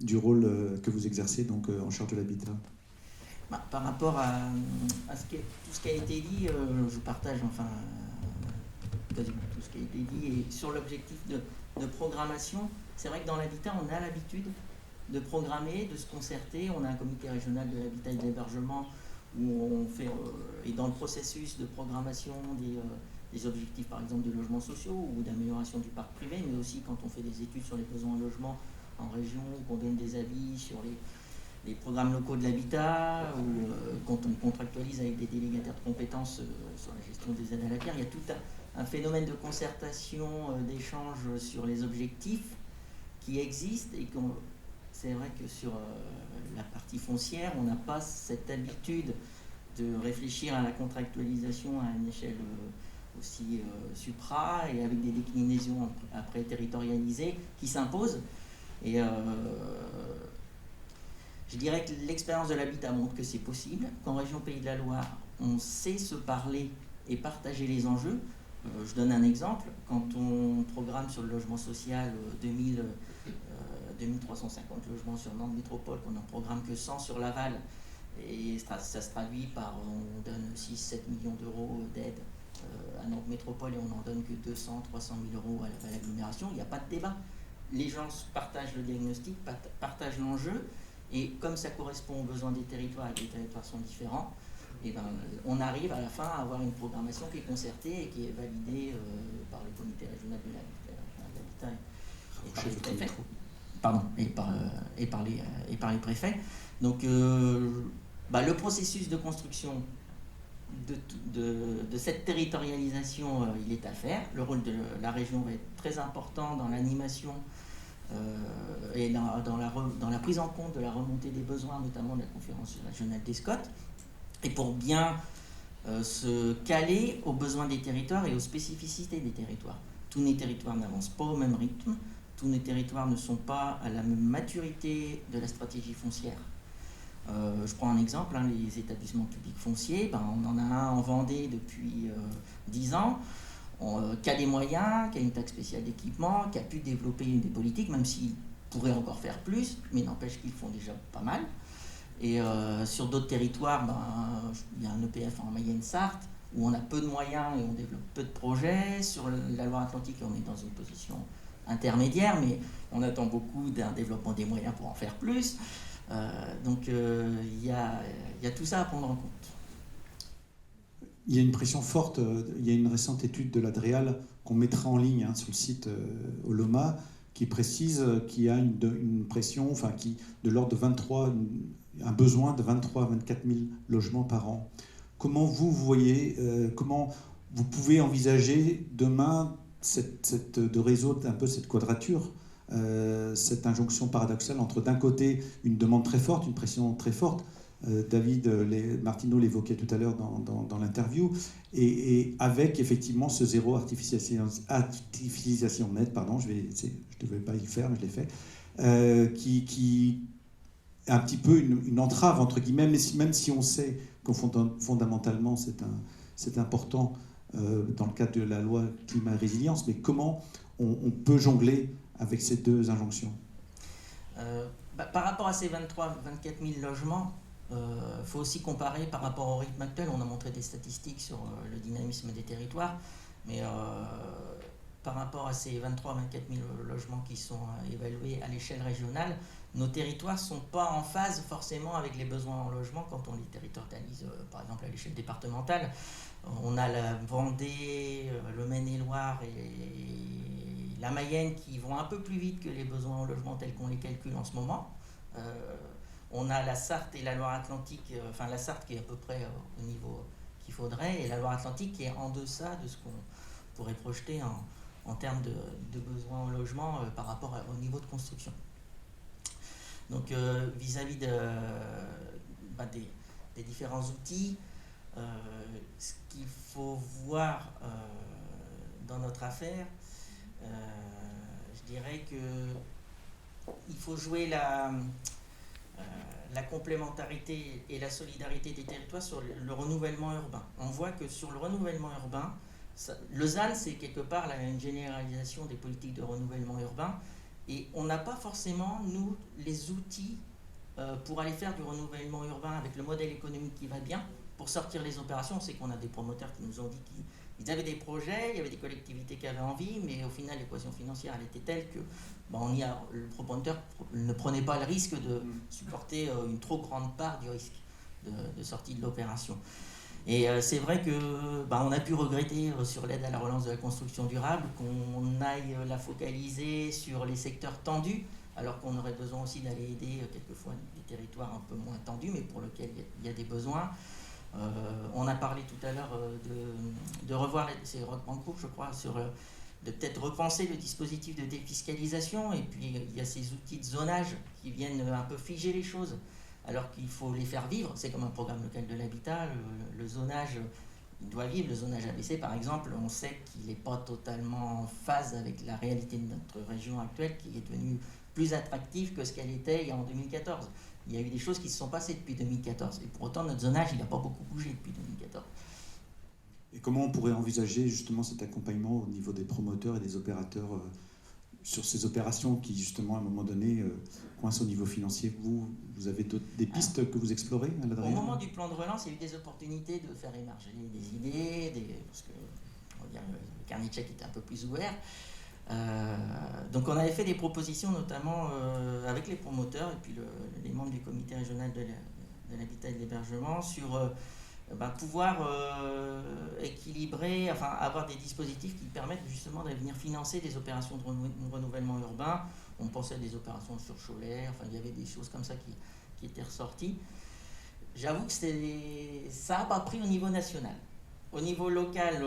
du rôle que vous exercez donc, en charge de l'habitat? Par rapport à tout ce qui a été dit, je partage quasiment tout ce qui a été dit. Et sur l'objectif de programmation, c'est vrai que dans l'habitat, on a l'habitude de programmer, de se concerter. On a un comité régional de l'habitat et de l'hébergement où on fait, et dans le processus de programmation des objectifs, par exemple, de logements sociaux ou d'amélioration du parc privé, mais aussi quand on fait des études sur les besoins en logement en région, qu'on donne des avis sur les programmes locaux de l'habitat, ou quand on contractualise avec des délégataires de compétences sur la gestion des aides à la pierre. Il y a tout un phénomène de concertation, d'échange sur les objectifs qui existent et c'est vrai que sur la partie foncière, on n'a pas cette habitude de réfléchir à la contractualisation à une échelle aussi supra et avec des déclinaisons après territorialisées qui s'imposent. Et je dirais que l'expérience de l'habitat montre que c'est possible, qu'en région Pays de la Loire, on sait se parler et partager les enjeux. Je donne un exemple, quand on programme sur le logement social 2350 logements sur Nantes Métropole, qu'on n'en programme que 100 sur Laval, et ça se traduit par, on donne 6-7 millions d'euros d'aide à Nantes Métropole et on n'en donne que 200-300 000 euros à l'agglomération, il n'y a pas de débat. Les gens partagent le diagnostic, partagent l'enjeu, et comme ça correspond aux besoins des territoires et que les territoires sont différents, et ben, on arrive à la fin à avoir une programmation qui est concertée et qui est validée par le comité régional de l'habitat et par les préfets. Pardon, et par les préfets. Donc le processus de construction de cette territorialisation, il est à faire. Le rôle de la région va être très important dans l'animation et dans la prise en compte de la remontée des besoins, notamment de la conférence régionale des SCOT, et pour bien se caler aux besoins des territoires et aux spécificités des territoires. Tous les territoires n'avancent pas au même rythme, tous les territoires ne sont pas à la même maturité de la stratégie foncière. Je prends un exemple, les établissements publics fonciers, on en a un en Vendée depuis 10 ans, qui a des moyens, qui a une taxe spéciale d'équipement, qui a pu développer des politiques, même s'ils pourraient encore faire plus, mais n'empêche qu'ils font déjà pas mal. Et sur d'autres territoires, il y a un EPF en Mayenne-Sarthe, où on a peu de moyens et on développe peu de projets. Sur la Loire-Atlantique, on est dans une position intermédiaire, mais on attend beaucoup d'un développement des moyens pour en faire plus. Donc il y a tout ça à prendre en compte. Il y a une pression forte, il y a une récente étude de l'Adréal qu'on mettra en ligne sur le site Oloma, qui précise qu'il y a une pression de l'ordre de un besoin de 23 à 24 000 logements par an. Comment vous voyez, comment vous pouvez envisager demain de résoudre un peu cette quadrature, cette injonction paradoxale entre d'un côté une demande très forte, une pression très forte, David Martineau l'évoquait tout à l'heure dans l'interview, et avec effectivement ce zéro artificialisation nette, pardon, je ne devais pas y faire, mais je l'ai fait, qui est un petit peu une entrave, entre guillemets, même si on sait que fondamentalement c'est important dans le cadre de la loi climat et résilience, mais comment on peut jongler avec ces deux injonctions? Par rapport à ces 23-24 000 logements, faut aussi comparer par rapport au rythme actuel. On a montré des statistiques sur le dynamisme des territoires, mais par rapport à ces 23-24 000 logements qui sont évalués à l'échelle régionale, nos territoires ne sont pas en phase forcément avec les besoins en logement quand on les territorialise, par exemple à l'échelle départementale. On a la Vendée, le Maine-et-Loire et la Mayenne qui vont un peu plus vite que les besoins en logement tels qu'on les calcule en ce moment. On a la Sarthe et la Loire-Atlantique, la Sarthe qui est à peu près au niveau qu'il faudrait, et la Loire-Atlantique qui est en deçà de ce qu'on pourrait projeter en termes de besoins en logement par rapport au niveau de construction. Donc vis-à-vis des différents outils, ce qu'il faut voir dans notre affaire, je dirais qu'il faut jouer la complémentarité et la solidarité des territoires sur le renouvellement urbain. On voit que sur le renouvellement urbain, le ZAN, c'est quelque part une généralisation des politiques de renouvellement urbain, et on n'a pas forcément, nous, les outils pour aller faire du renouvellement urbain avec le modèle économique qui va bien, pour sortir les opérations. On sait qu'on a des promoteurs qui nous ont dit qu'ils avaient des projets, il y avait des collectivités qui avaient envie, mais au final, l'équation financière, elle était telle que le promoteur ne prenait pas le risque de supporter une trop grande part du risque de sortie de l'opération. Et c'est vrai que on a pu regretter sur l'aide à la relance de la construction durable qu'on aille la focaliser sur les secteurs tendus, alors qu'on aurait besoin aussi d'aller aider quelquefois des territoires un peu moins tendus, mais pour lesquels il y a des besoins. On a parlé tout à l'heure de revoir, c'est Roch Bancourt, je crois, sur peut-être repenser le dispositif de défiscalisation. Et puis il y a ces outils de zonage qui viennent un peu figer les choses, alors qu'il faut les faire vivre. C'est comme un programme local de l'habitat. Le zonage, il doit vivre. Le zonage ABC, par exemple, on sait qu'il n'est pas totalement en phase avec la réalité de notre région actuelle, qui est devenue plus attractive que ce qu'elle était en 2014. Il y a eu des choses qui se sont passées depuis 2014. Et pour autant, notre zonage, il n'a pas beaucoup bougé depuis 2014. Et comment on pourrait envisager justement cet accompagnement au niveau des promoteurs et des opérateurs sur ces opérations qui, justement, à un moment donné, coincent au niveau financier? Vous avez des pistes que vous explorez à la Au Dreal? moment du plan de relance, il y a eu des opportunités de faire émerger des idées, parce que on va dire, le carnet de chèques était un peu plus ouvert. Donc on avait fait des propositions, notamment avec les promoteurs et puis les membres du comité régional de l'habitat et de l'hébergement, sur pouvoir équilibrer, enfin avoir des dispositifs qui permettent justement de venir financer des opérations de renouvellement urbain. On pensait à des opérations sur Cholet, enfin il y avait des choses comme ça qui étaient ressorties. J'avoue que ça n'a pas pris au niveau national. Au niveau local,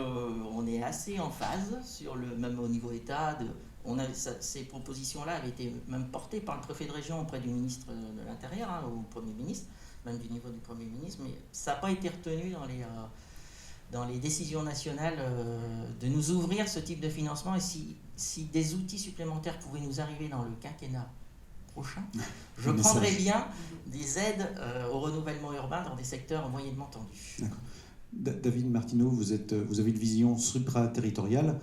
on est assez en phase, même au niveau État. Ces propositions-là avaient été même portées par le préfet de région auprès du ministre de l'Intérieur, au Premier ministre, même du niveau du Premier ministre, mais ça n'a pas été retenu dans les décisions nationales de nous ouvrir ce type de financement. Et si des outils supplémentaires pouvaient nous arriver dans le quinquennat prochain, je prendrais bien des aides au renouvellement urbain dans des secteurs moyennement tendus. D'accord. David Martineau, vous avez une vision supraterritoriale.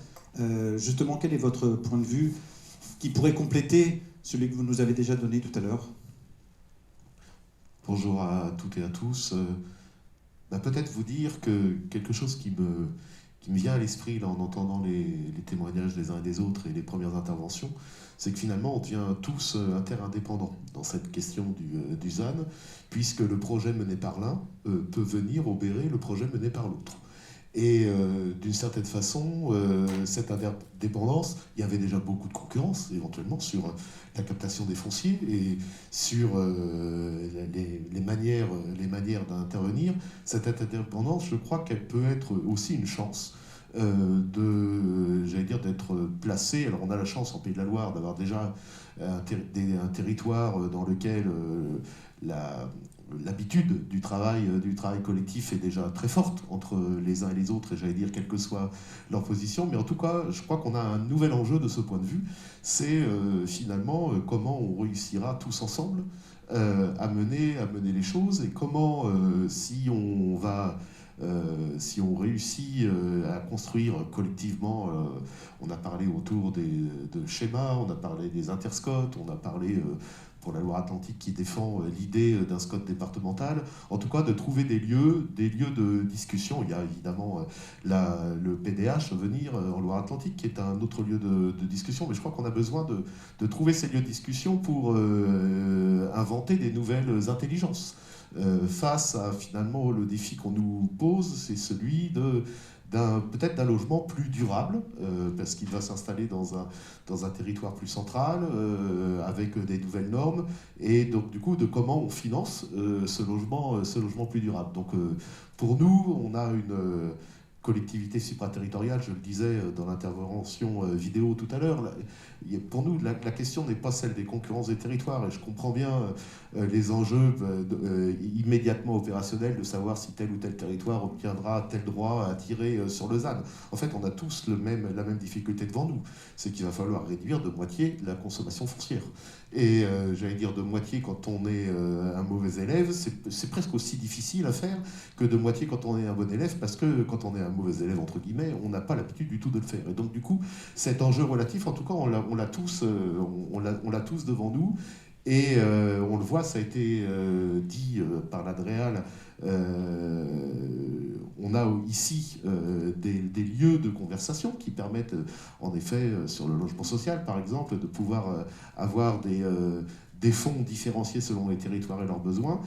Justement, quel est votre point de vue qui pourrait compléter celui que vous nous avez déjà donné tout à l'heure? Bonjour à toutes et à tous. Peut-être vous dire que quelque chose qui me vient à l'esprit là, en entendant les témoignages des uns et des autres et les premières interventions, c'est que finalement on devient tous interindépendants dans cette question du ZAN, puisque le projet mené par l'un peut venir obérer le projet mené par l'autre. Et d'une certaine façon, cette interdépendance, il y avait déjà beaucoup de concurrence éventuellement sur la captation des fonciers et sur les manières d'intervenir. Cette interdépendance, je crois qu'elle peut être aussi une chance d'être placée. Alors on a la chance en Pays de la Loire d'avoir déjà un territoire dans lequel l'habitude du travail collectif est déjà très forte entre les uns et les autres, et j'allais dire quelle que soit leur position. Mais en tout cas, je crois qu'on a un nouvel enjeu de ce point de vue. C'est finalement comment on réussira tous ensemble à mener les choses, et comment si on réussit à construire collectivement, on a parlé autour de schémas, on a parlé des interscots, on a parlé pour la Loire-Atlantique qui défend l'idée d'un SCOT départemental, en tout cas de trouver des lieux de discussion. Il y a évidemment le PDH venir en Loire-Atlantique qui est un autre lieu de discussion, mais je crois qu'on a besoin de trouver ces lieux de discussion pour inventer des nouvelles intelligences. Face à finalement le défi qu'on nous pose, c'est celui peut-être d'un logement plus durable, parce qu'il va s'installer dans un territoire plus central, avec des nouvelles normes, et donc du coup de comment on finance ce logement plus durable. Donc pour nous, on a une collectivité supraterritoriale, je le disais dans l'intervention vidéo tout à l'heure. Pour nous, la question n'est pas celle des concurrences des territoires, et je comprends bien les enjeux immédiatement opérationnels de savoir si tel ou tel territoire obtiendra tel droit à tirer sur le ZAN. En fait, on a tous la même difficulté devant nous, c'est qu'il va falloir réduire de moitié la consommation foncière. Et j'allais dire de moitié quand on est un mauvais élève, c'est presque aussi difficile à faire que de moitié quand on est un bon élève, parce que quand on est un mauvais élève, entre guillemets, on n'a pas l'habitude du tout de le faire. Et donc du coup, cet enjeu relatif, en tout cas, on l'a tous devant nous. Et on le voit, ça a été dit par la Dreal, on a ici des lieux de conversation qui permettent, en effet, sur le logement social, par exemple, de pouvoir avoir des fonds différenciés selon les territoires et leurs besoins.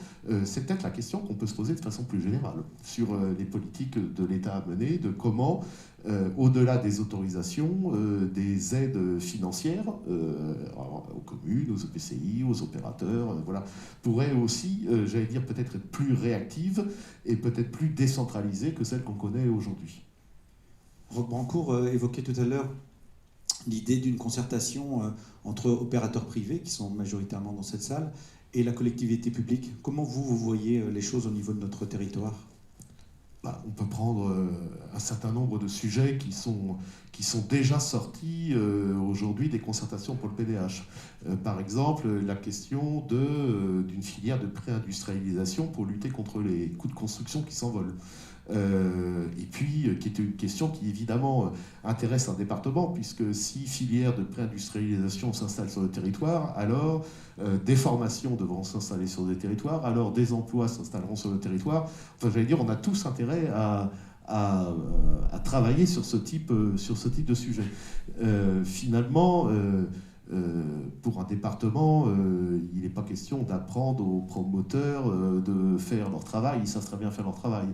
C'est peut-être la question qu'on peut se poser de façon plus générale sur les politiques de l'État à mener, de comment, au-delà des autorisations, des aides financières aux communes, aux EPCI, aux opérateurs, pourraient aussi, j'allais dire, peut-être être plus réactives et peut-être plus décentralisées que celles qu'on connaît aujourd'hui. Roch Brancourt évoquait tout à l'heure l'idée d'une concertation entre opérateurs privés, qui sont majoritairement dans cette salle, et la collectivité publique. Comment vous voyez les choses au niveau de notre territoire ? On peut prendre un certain nombre de sujets qui sont déjà sortis aujourd'hui des concertations pour le PDH. Par exemple, la question d'une filière de pré-industrialisation pour lutter contre les coûts de construction qui s'envolent. Et puis, qui est une question qui évidemment intéresse un département, puisque si filière de pré-industrialisation s'installe sur le territoire, alors des formations devront s'installer sur des territoires, alors des emplois s'installeront sur le territoire. Enfin, j'allais dire, on a tous intérêt à travailler sur ce type de sujet. Finalement, pour un département, il n'est pas question d'apprendre aux promoteurs de faire leur travail, ils savent très bien faire leur travail.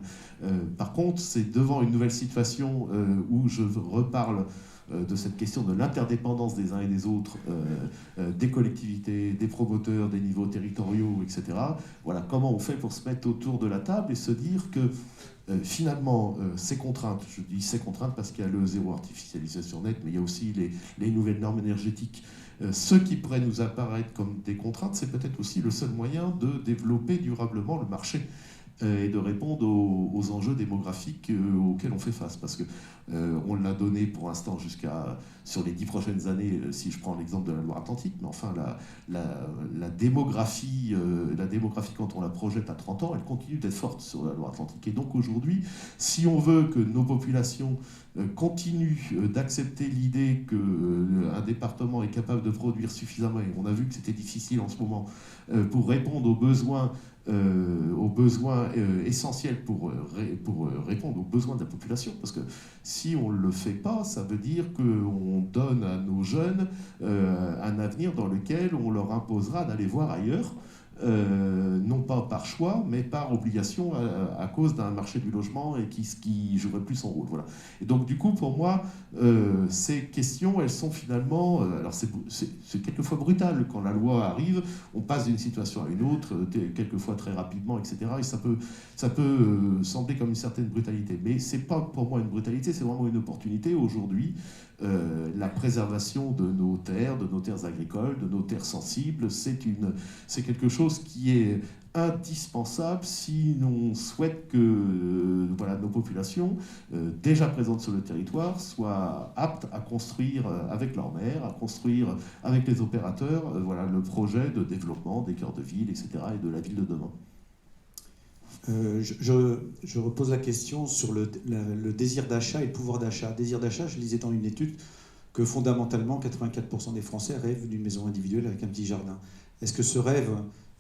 Par contre, c'est devant une nouvelle situation où je reparle de cette question de l'interdépendance des uns et des autres, des collectivités, des promoteurs, des niveaux territoriaux, etc. Voilà, comment on fait pour se mettre autour de la table et se dire que finalement, ces contraintes, je dis ces contraintes parce qu'il y a le zéro artificialisation nette, mais il y a aussi les nouvelles normes énergétiques. Ce qui pourrait nous apparaître comme des contraintes, c'est peut-être aussi le seul moyen de développer durablement le marché et de répondre aux enjeux démographiques auxquels on fait face. Parce que on l'a donné pour l'instant sur les 10 prochaines années, si je prends l'exemple de la Loire-Atlantique, mais enfin la démographie quand on la projette à 30 ans, elle continue d'être forte sur la Loire-Atlantique. Et donc aujourd'hui, si on veut que nos populations continuent d'accepter l'idée qu'un département est capable de produire suffisamment, et on a vu que c'était difficile en ce moment, pour répondre aux besoins essentiels pour répondre aux besoins de la population, parce que si on ne le fait pas, ça veut dire qu'on donne à nos jeunes un avenir dans lequel on leur imposera d'aller voir ailleurs, non pas par choix, mais par obligation à cause d'un marché du logement et qui jouerait plus son rôle. Voilà. Et donc du coup, pour moi, ces questions, elles sont finalement... alors c'est quelquefois brutal. Quand la loi arrive, on passe d'une situation à une autre, quelquefois très rapidement, etc. Et ça peut sembler comme une certaine brutalité. Mais c'est pas pour moi une brutalité, c'est vraiment une opportunité aujourd'hui. La préservation de nos terres agricoles, de nos terres sensibles, c'est quelque chose qui est indispensable si l'on souhaite que nos populations déjà présentes sur le territoire soient aptes à construire avec leur maire, à construire avec les opérateurs le projet de développement des cœurs de ville, etc. et de la ville de demain. Je repose la question sur le désir d'achat et le pouvoir d'achat. Désir d'achat, je lisais dans une étude que fondamentalement 84% des Français rêvent d'une maison individuelle avec un petit jardin. Est-ce que ce rêve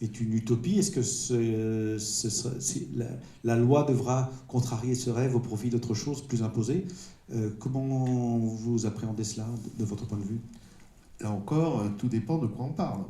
est une utopie ? Est-ce que la loi devra contrarier ce rêve au profit d'autre chose plus imposée ? Comment vous appréhendez cela de votre point de vue ? Là encore, tout dépend de quoi on parle.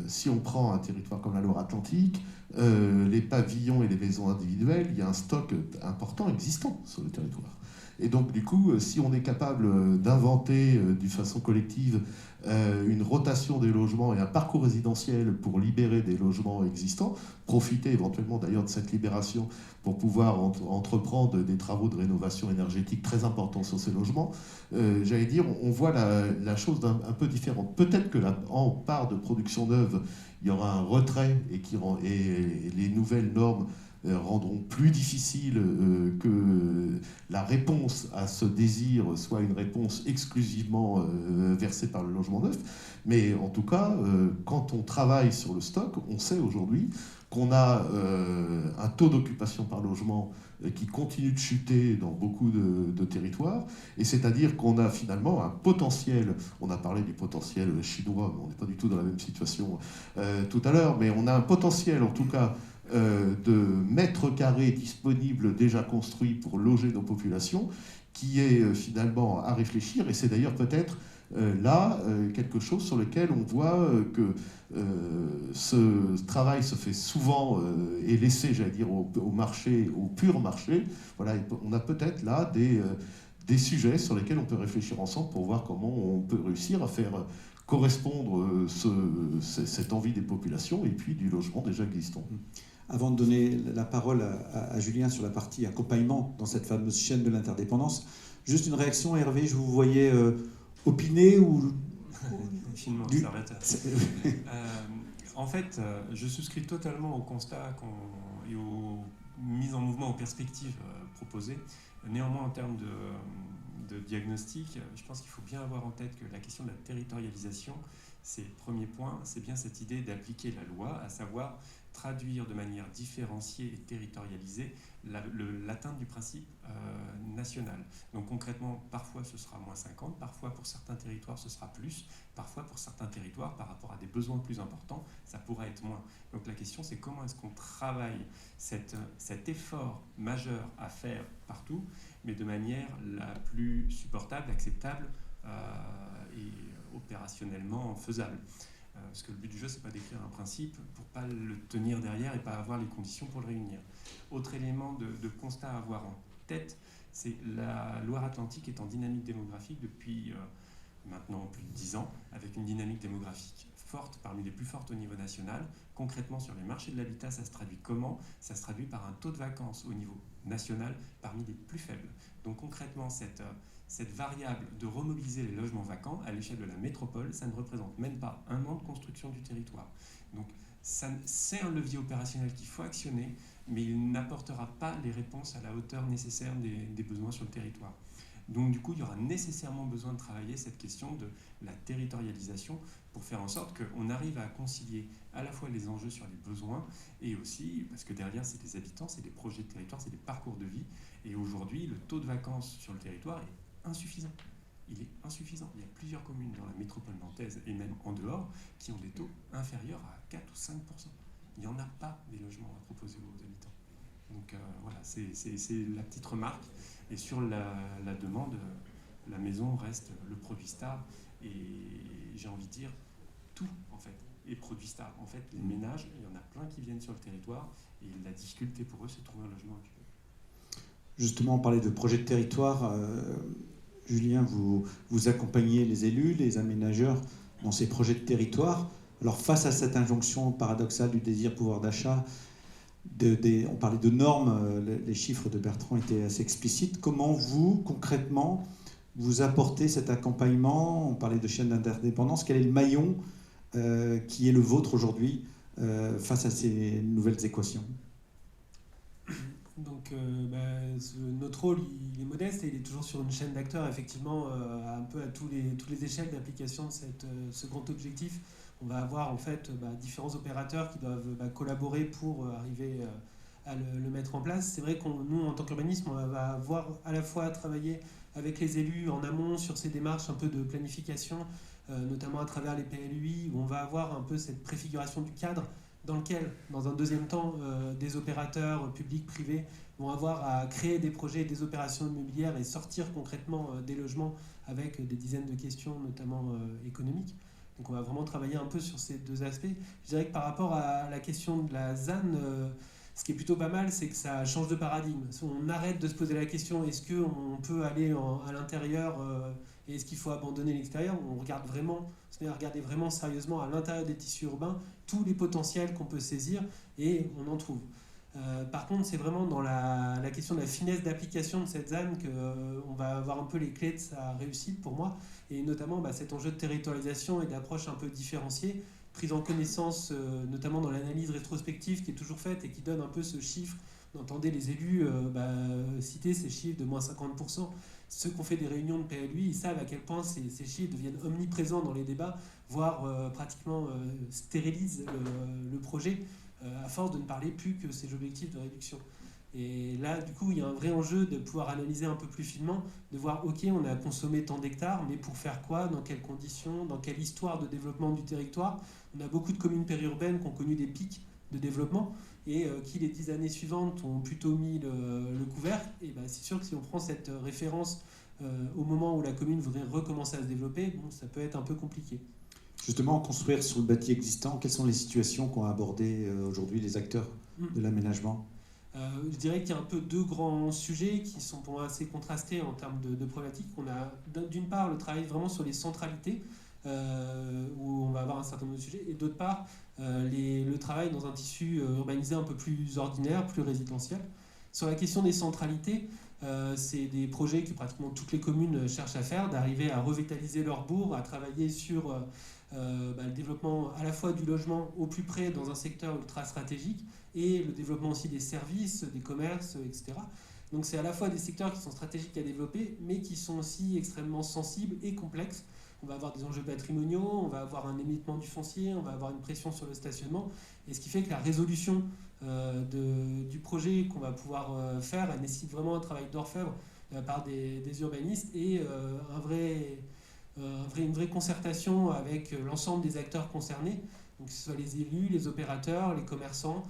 Si on prend un territoire comme la Loire-Atlantique, les pavillons et les maisons individuelles, il y a un stock important existant sur le territoire. Et donc, du coup, si on est capable d'inventer d'une façon collective une rotation des logements et un parcours résidentiel pour libérer des logements existants, profiter éventuellement d'ailleurs de cette libération pour pouvoir entreprendre des travaux de rénovation énergétique très importants sur ces logements, j'allais dire, on voit la chose un peu différente. Peut-être que en part de production neuve, il y aura un retrait et les nouvelles normes rendront plus difficile que la réponse à ce désir soit une réponse exclusivement versée par le logement neuf. Mais en tout cas, quand on travaille sur le stock, on sait aujourd'hui qu'on a un taux d'occupation par logement qui continue de chuter dans beaucoup de territoires, et c'est-à-dire qu'on a finalement un potentiel, on a parlé du potentiel chinois, mais on n'est pas du tout dans la même situation tout à l'heure, mais on a un potentiel en tout cas de mètres carrés disponibles déjà construits pour loger nos populations, qui est finalement à réfléchir, et c'est d'ailleurs peut-être quelque chose sur lequel on voit que ce travail se fait souvent et laissé, j'allais dire, au marché, au pur marché. Voilà, on a peut-être là des sujets sur lesquels on peut réfléchir ensemble pour voir comment on peut réussir à faire correspondre cette envie des populations et puis du logement déjà existant. Avant de donner la parole à Julien sur la partie accompagnement dans cette fameuse chaîne de l'interdépendance, juste une réaction, Hervé, je vous voyais opiner ou... Finement Du- observateur. En fait, je souscris totalement au constat et aux mises en mouvement, aux perspectives proposées. Néanmoins, en termes de diagnostic, je pense qu'il faut bien avoir en tête que la question de la territorialisation, c'est le premier point, c'est bien cette idée d'appliquer la loi, à savoir traduire de manière différenciée et territorialisée l'atteinte du principe national. Donc concrètement, parfois ce sera moins 50, parfois pour certains territoires ce sera plus, parfois pour certains territoires par rapport à des besoins plus importants, ça pourra être moins. Donc la question c'est comment est-ce qu'on travaille cet effort majeur à faire partout, mais de manière la plus supportable, acceptable et opérationnellement faisable. Parce que le but du jeu, c'est pas d'écrire un principe pour pas le tenir derrière et pas avoir les conditions pour le réunir. Autre élément de constat à avoir en tête, c'est la Loire-Atlantique est en dynamique démographique depuis maintenant plus de 10 ans, avec une dynamique démographique forte, parmi les plus fortes au niveau national. Concrètement, sur les marchés de l'habitat, ça se traduit comment ? Ça se traduit par un taux de vacances au niveau national parmi les plus faibles. Donc concrètement, cette variable de remobiliser les logements vacants à l'échelle de la métropole, ça ne représente même pas un an de construction du territoire. Donc c'est un levier opérationnel qu'il faut actionner, mais il n'apportera pas les réponses à la hauteur nécessaire des besoins sur le territoire. Donc du coup, il y aura nécessairement besoin de travailler cette question de la territorialisation pour faire en sorte qu'on arrive à concilier à la fois les enjeux sur les besoins et aussi, parce que derrière c'est des habitants, c'est des projets de territoire, c'est des parcours de vie. Et aujourd'hui, le taux de vacances sur le territoire est insuffisant. Il est insuffisant. Il y a plusieurs communes dans la métropole nantaise et même en dehors qui ont des taux inférieurs à 4 ou 5%. Il n'y en a pas des logements à proposer aux habitants. Donc voilà, c'est la petite remarque. Et sur la demande, la maison reste le produit star. Et j'ai envie de dire, tout en fait est produit star. En fait, les ménages, il y en a plein qui viennent sur le territoire. Et la difficulté pour eux, c'est de trouver un logement occupé. Justement, on parlait de projet de territoire. Julien, vous accompagnez les élus, les aménageurs dans ces projets de territoire. Alors face à cette injonction paradoxale du désir pouvoir d'achat, on parlait de normes, les chiffres de Bertrand étaient assez explicites. Comment vous, concrètement, vous apportez cet accompagnement ? On parlait de chaîne d'interdépendance. Quel est le maillon qui est le vôtre aujourd'hui face à ces nouvelles équations ? Donc notre rôle il est modeste et il est toujours sur une chaîne d'acteurs effectivement un peu à toutes les échelles d'application de ce grand objectif. On va avoir en fait différents opérateurs qui doivent collaborer pour arriver à le mettre en place. C'est vrai que nous en tant qu'urbanisme on va avoir à la fois travailler avec les élus en amont sur ces démarches un peu de planification, notamment à travers les PLUI où on va avoir un peu cette préfiguration du cadre dans lequel, dans un deuxième temps, des opérateurs publics, privés vont avoir à créer des projets et des opérations immobilières et sortir concrètement des logements avec des dizaines de questions, notamment économiques. Donc on va vraiment travailler un peu sur ces deux aspects. Je dirais que par rapport à la question de la ZAN, ce qui est plutôt pas mal, c'est que ça change de paradigme. On arrête de se poser la question, est-ce qu'on peut aller à l'intérieur et est-ce qu'il faut abandonner l'extérieur ? On regarde vraiment, se met à regarder vraiment sérieusement à l'intérieur des tissus urbains tous les potentiels qu'on peut saisir et on en trouve. Par contre, c'est vraiment dans la question de la finesse d'application de cette ZAN qu'on va avoir un peu les clés de sa réussite pour moi, et notamment cet enjeu de territorialisation et d'approche un peu différenciée, prise en connaissance notamment dans l'analyse rétrospective qui est toujours faite et qui donne un peu ce chiffre. Vous entendez les élus citer ces chiffres de moins 50%. Ceux qui ont fait des réunions de PLUI, ils savent à quel point ces chiffres deviennent omniprésents dans les débats, voire pratiquement stérilisent le projet à force de ne parler plus que ces objectifs de réduction. Et là, du coup, il y a un vrai enjeu de pouvoir analyser un peu plus finement, de voir, ok, on a consommé tant d'hectares, mais pour faire quoi, dans quelles conditions, dans quelle histoire de développement du territoire. On a beaucoup de communes périurbaines qui ont connu des pics de développement et qui, les 10 années suivantes, ont plutôt mis le couvercle. Et c'est sûr que si on prend cette référence au moment où la commune voudrait recommencer à se développer, ça peut être un peu compliqué. Justement, construire sur le bâti existant, quelles sont les situations qu'ont abordées aujourd'hui les acteurs de l'aménagement ? Je dirais qu'il y a un peu deux grands sujets qui sont pour moi assez contrastés en termes de problématiques. On a d'une part le travail vraiment sur les centralités, où on va avoir un certain nombre de sujets, et d'autre part le travail dans un tissu urbanisé un peu plus ordinaire, plus résidentiel. Sur la question des centralités, C'est des projets que pratiquement toutes les communes cherchent à faire, d'arriver à revitaliser leur bourg, à travailler sur le développement à la fois du logement au plus près dans un secteur ultra stratégique et le développement aussi des services, des commerces, etc. Donc c'est à la fois des secteurs qui sont stratégiques à développer, mais qui sont aussi extrêmement sensibles et complexes. On va avoir des enjeux patrimoniaux, on va avoir un émiettement du foncier, on va avoir une pression sur le stationnement, et ce qui fait que la résolution du projet qu'on va pouvoir faire, elle nécessite vraiment un travail d'orfèvre par des urbanistes et une vraie concertation avec l'ensemble des acteurs concernés, donc que ce soit les élus, les opérateurs, les commerçants,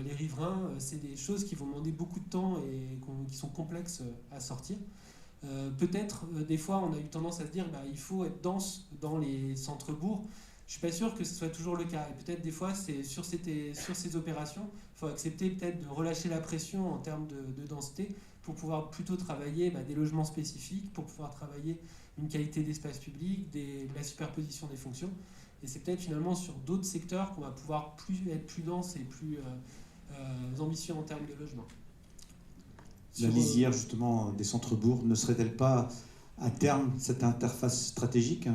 les riverains. C'est des choses qui vont demander beaucoup de temps et qui sont complexes à sortir. Peut-être, des fois, on a eu tendance à se dire il faut être dense dans les centres-bourgs. Je ne suis pas sûr que ce soit toujours le cas. Et peut-être, des fois, c'est sur ces opérations, il faut accepter peut-être de relâcher la pression en termes de densité pour pouvoir plutôt travailler des logements spécifiques, pour pouvoir travailler une qualité d'espace public, la superposition des fonctions. Et c'est peut-être finalement sur d'autres secteurs qu'on va pouvoir être plus dense et plus ambitieux en termes de logement. La lisière, justement, des centres-bourgs, ne serait-elle pas, à terme, cette interface stratégique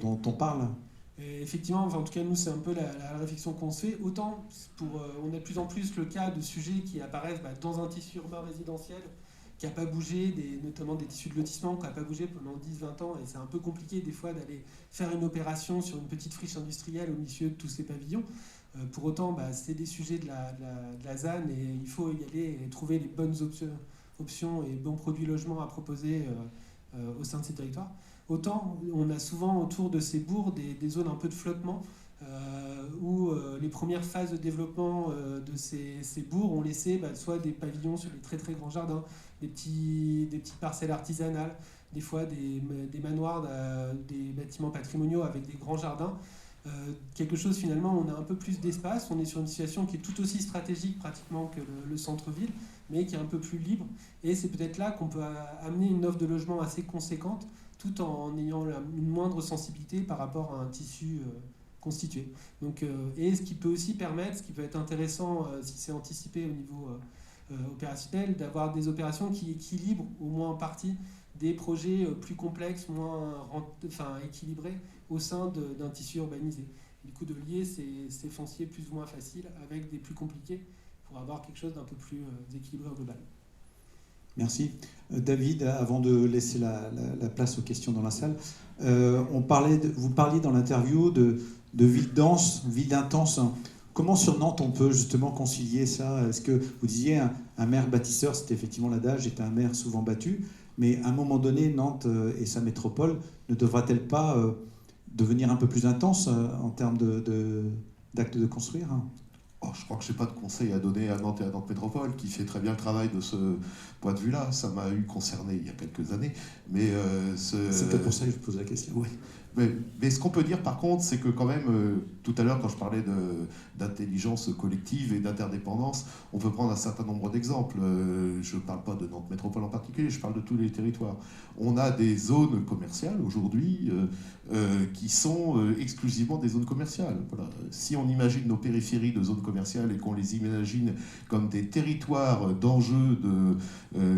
dont on parle ? Et effectivement, en tout cas, nous, c'est un peu la réflexion qu'on se fait. Autant, on a de plus en plus le cas de sujets qui apparaissent dans un tissu urbain résidentiel qui n'a pas bougé, notamment des tissus de lotissement qui n'a pas bougé pendant 10-20 ans. Et c'est un peu compliqué, des fois, d'aller faire une opération sur une petite friche industrielle au milieu de tous ces pavillons. Pour autant, c'est des sujets de la ZAN et il faut y aller et trouver les bonnes options et bons produits logements à proposer au sein de ces territoires. Autant on a souvent autour de ces bourgs des zones un peu de flottement où les premières phases de développement de ces bourgs ont laissé soit des pavillons sur des très très grands jardins, des petites parcelles artisanales, des fois des manoirs, des bâtiments patrimoniaux avec des grands jardins. Quelque chose finalement où on a un peu plus d'espace, on est sur une situation qui est tout aussi stratégique pratiquement que le centre-ville, mais qui est un peu plus libre, et c'est peut-être là qu'on peut amener une offre de logement assez conséquente tout en ayant une moindre sensibilité par rapport à un tissu constitué. Donc, et ce qui peut aussi permettre, ce qui peut être intéressant si c'est anticipé au niveau opérationnel, d'avoir des opérations qui équilibrent au moins en partie des projets plus complexes, moins équilibrés au sein d'un tissu urbanisé. Du coup, de lier ces fonciers plus ou moins faciles avec des plus compliqués pour avoir quelque chose d'un peu plus équilibré au global. Merci. David, avant de laisser la place aux questions dans la salle, vous parliez dans l'interview de ville dense, ville intense. Comment sur Nantes on peut justement concilier ça ? Est-ce que vous disiez un maire bâtisseur, c'était effectivement l'adage, était un maire souvent battu, mais à un moment donné, Nantes et sa métropole ne devra-t-elle pas devenir un peu plus intense en termes d'actes de construire ? Je crois que je n'ai pas de conseil à donner à Nantes et à Nantes Métropole, qui fait très bien le travail de ce point de vue-là. Ça m'a eu concerné il y a quelques années. Mais c'est peut-être pour ça que je pose la question. Oui. Mais ce qu'on peut dire, par contre, c'est que quand même, tout à l'heure, quand je parlais d'intelligence collective et d'interdépendance, on peut prendre un certain nombre d'exemples. Je ne parle pas de Nantes Métropole en particulier, je parle de tous les territoires. On a des zones commerciales aujourd'hui qui sont exclusivement des zones commerciales. Voilà. Si on imagine nos périphéries de zones commerciales et qu'on les imagine comme des territoires d'enjeu de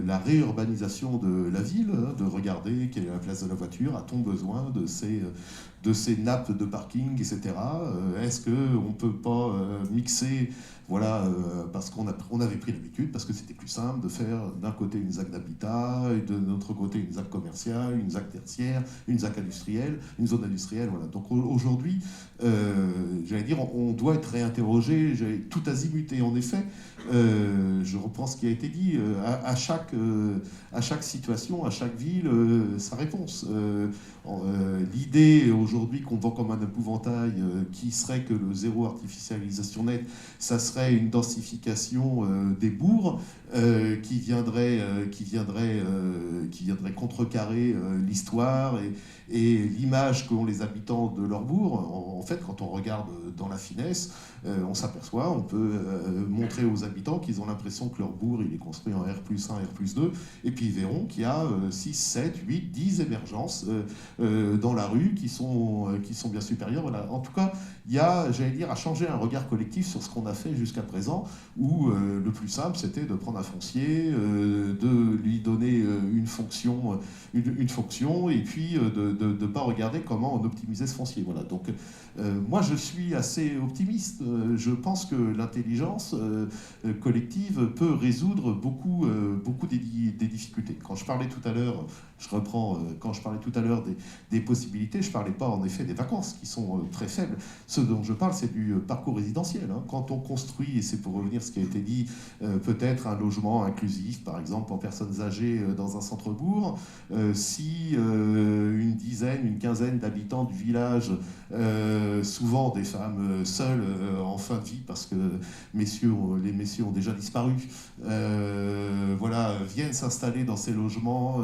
la réurbanisation de la ville, de regarder quelle est la place de la voiture, a-t-on besoin de ces nappes de parking, etc. Est-ce qu'on ne peut pas mixer, parce qu'on avait pris l'habitude, parce que c'était plus simple de faire d'un côté une ZAC d'habitat, et de l'autre côté une ZAC commerciale, une ZAC tertiaire, une ZAC industrielle, une zone industrielle. Voilà. Donc aujourd'hui, j'allais dire, on doit être réinterrogé, tout azimuté. En effet, je reprends ce qui a été dit, à chaque situation, à chaque ville, sa réponse. L'idée aujourd'hui qu'on vend comme un épouvantail, qui serait que le zéro artificialisation nette, ça serait une densification des bourgs qui viendrait contrecarrer l'histoire et l'image qu'ont les habitants de leur bourg. En fait, quand on regarde dans la finesse, on s'aperçoit, on peut montrer aux habitants qu'ils ont l'impression que leur bourg il est construit en R+1, R+2, et puis ils verront qu'il y a 6, 7, 8, 10 émergences dans la rue qui sont bien supérieures. Voilà. En tout cas, il y a, j'allais dire, à changer un regard collectif sur ce qu'on a fait jusqu'à présent, où le plus simple, c'était de prendre un foncier, de lui donner une fonction, et puis de ne pas regarder comment on optimisait ce foncier. Voilà. Donc, moi, je suis assez optimiste. Je pense que l'intelligence collective peut résoudre beaucoup des difficultés. Quand je parlais tout à l'heure, quand je parlais tout à l'heure des possibilités, je ne parlais pas en effet des vacances, qui sont très faibles. Ce dont je parle, c'est du parcours résidentiel. Quand on construit, et c'est pour revenir à ce qui a été dit, peut-être un logement inclusif, par exemple, pour personnes âgées dans un centre-bourg, si une dizaine, une quinzaine d'habitants du village, souvent des femmes seules en fin de vie, parce que les messieurs ont déjà disparu, viennent s'installer dans ces logements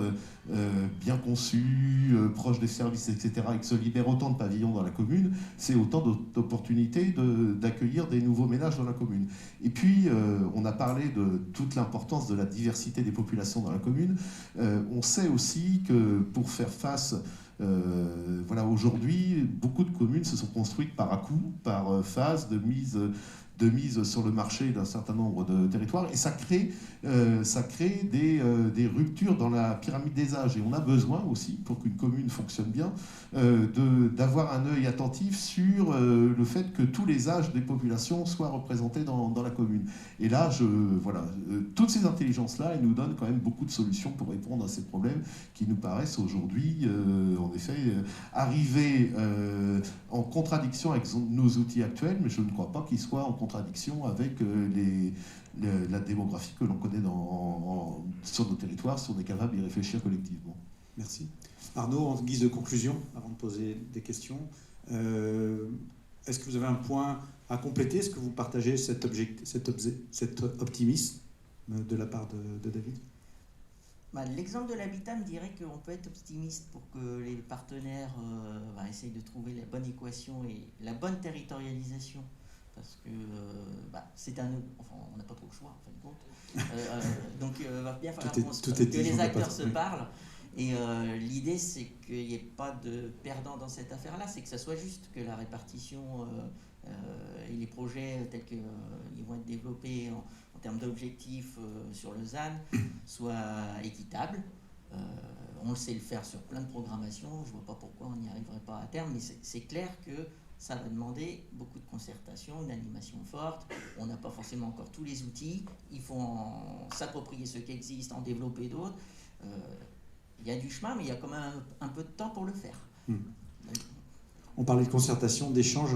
bien conçus, proches des services, etc., et que se libèrent autant de pavillons dans la commune, c'est autant d'opportunités d'accueillir des nouveaux ménages dans la commune. Et puis, on a parlé de toute l'importance de la diversité des populations dans la commune. On sait aussi que pour faire face aujourd'hui, beaucoup de communes se sont construites par à-coups, par phase de mise sur le marché d'un certain nombre de territoires, et ça crée des ruptures dans la pyramide des âges. Et on a besoin aussi, pour qu'une commune fonctionne bien, d'avoir un œil attentif sur le fait que tous les âges des populations soient représentés dans la commune. Et là, toutes ces intelligences-là, elles nous donnent quand même beaucoup de solutions pour répondre à ces problèmes qui nous paraissent aujourd'hui, en effet, arriver en contradiction avec nos outils actuels, mais je ne crois pas qu'ils soient en contradiction avec la démographie que l'on connaît sur nos territoires, si on est capable d'y réfléchir collectivement. Merci. Arnaud, en guise de conclusion, avant de poser des questions, est-ce que vous avez un point à compléter? Est-ce que vous partagez cet optimisme de la part de David? L'exemple de l'habitat me dirait qu'on peut être optimiste pour que les partenaires essayent de trouver la bonne équation et la bonne territorialisation. Parce que on n'a pas trop le choix en fin de compte. Donc il va bien falloir que les acteurs se parlent. Et l'idée, c'est qu'il n'y ait pas de perdant dans cette affaire-là, c'est que ça soit juste, que la répartition et les projets tels qu'ils vont être développés en termes d'objectifs sur le ZAN soient équitables. On le sait le faire sur plein de programmations, je ne vois pas pourquoi on n'y arriverait pas à terme, mais c'est clair que ça va demander beaucoup de concertation, une animation forte. On n'a pas forcément encore tous les outils. Il faut s'approprier ceux qui existent, en développer d'autres. Il y a du chemin, mais il y a quand même un peu de temps pour le faire. On parlait de concertation, d'échange,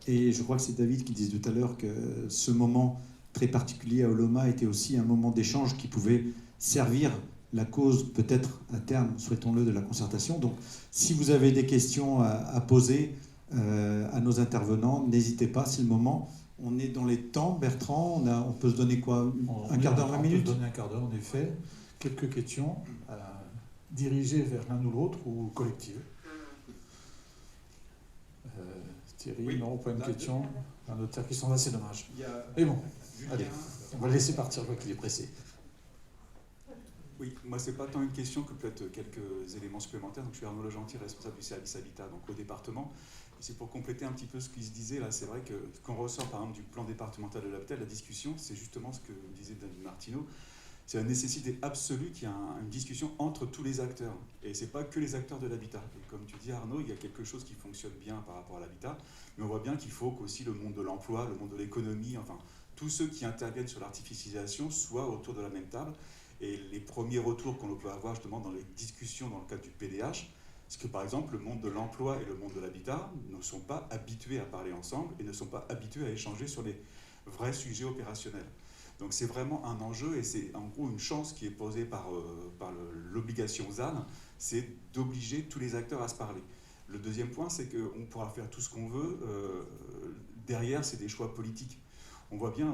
et je crois que c'est David qui disait tout à l'heure que ce moment très particulier à Oloma était aussi un moment d'échange qui pouvait servir la cause, peut-être à terme, souhaitons-le, de la concertation. Donc, si vous avez des questions à poser à nos intervenants, n'hésitez pas, c'est le moment. On est dans les temps, Bertrand, on peut se donner quoi, un quart d'heure, 20 minutes? On peut se donner un quart d'heure, en effet. Quelques questions dirigées vers l'un ou l'autre ou collectives. Thierry, oui. Non, pas une question. Un notaire qui s'en va, c'est dommage. Mais bon, allez, on va le laisser partir, je vois qu'il est pressé. Oui, moi c'est pas tant une question que peut-être quelques éléments supplémentaires. Donc, je suis Arnaud Legentil, responsable du service Habitat donc, au département. Et c'est pour compléter un petit peu ce qui se disait là. C'est vrai que quand on ressort par exemple du plan départemental de l'habitat, la discussion, c'est justement ce que disait David Martineau. C'est la nécessité absolue qu'il y ait une discussion entre tous les acteurs. Et c'est pas que les acteurs de l'habitat. Et comme tu dis Arnaud, il y a quelque chose qui fonctionne bien par rapport à l'habitat, mais on voit bien qu'il faut qu'aussi le monde de l'emploi, le monde de l'économie, enfin tous ceux qui interviennent sur l'artificialisation soient autour de la même table. Et les premiers retours qu'on peut avoir justement dans les discussions dans le cadre du PDH, c'est que par exemple le monde de l'emploi et le monde de l'habitat ne sont pas habitués à parler ensemble et ne sont pas habitués à échanger sur les vrais sujets opérationnels. Donc c'est vraiment un enjeu et c'est en gros une chance qui est posée par l'obligation ZAN, c'est d'obliger tous les acteurs à se parler. Le deuxième point, c'est qu'on pourra faire tout ce qu'on veut. Derrière, c'est des choix politiques. On voit bien...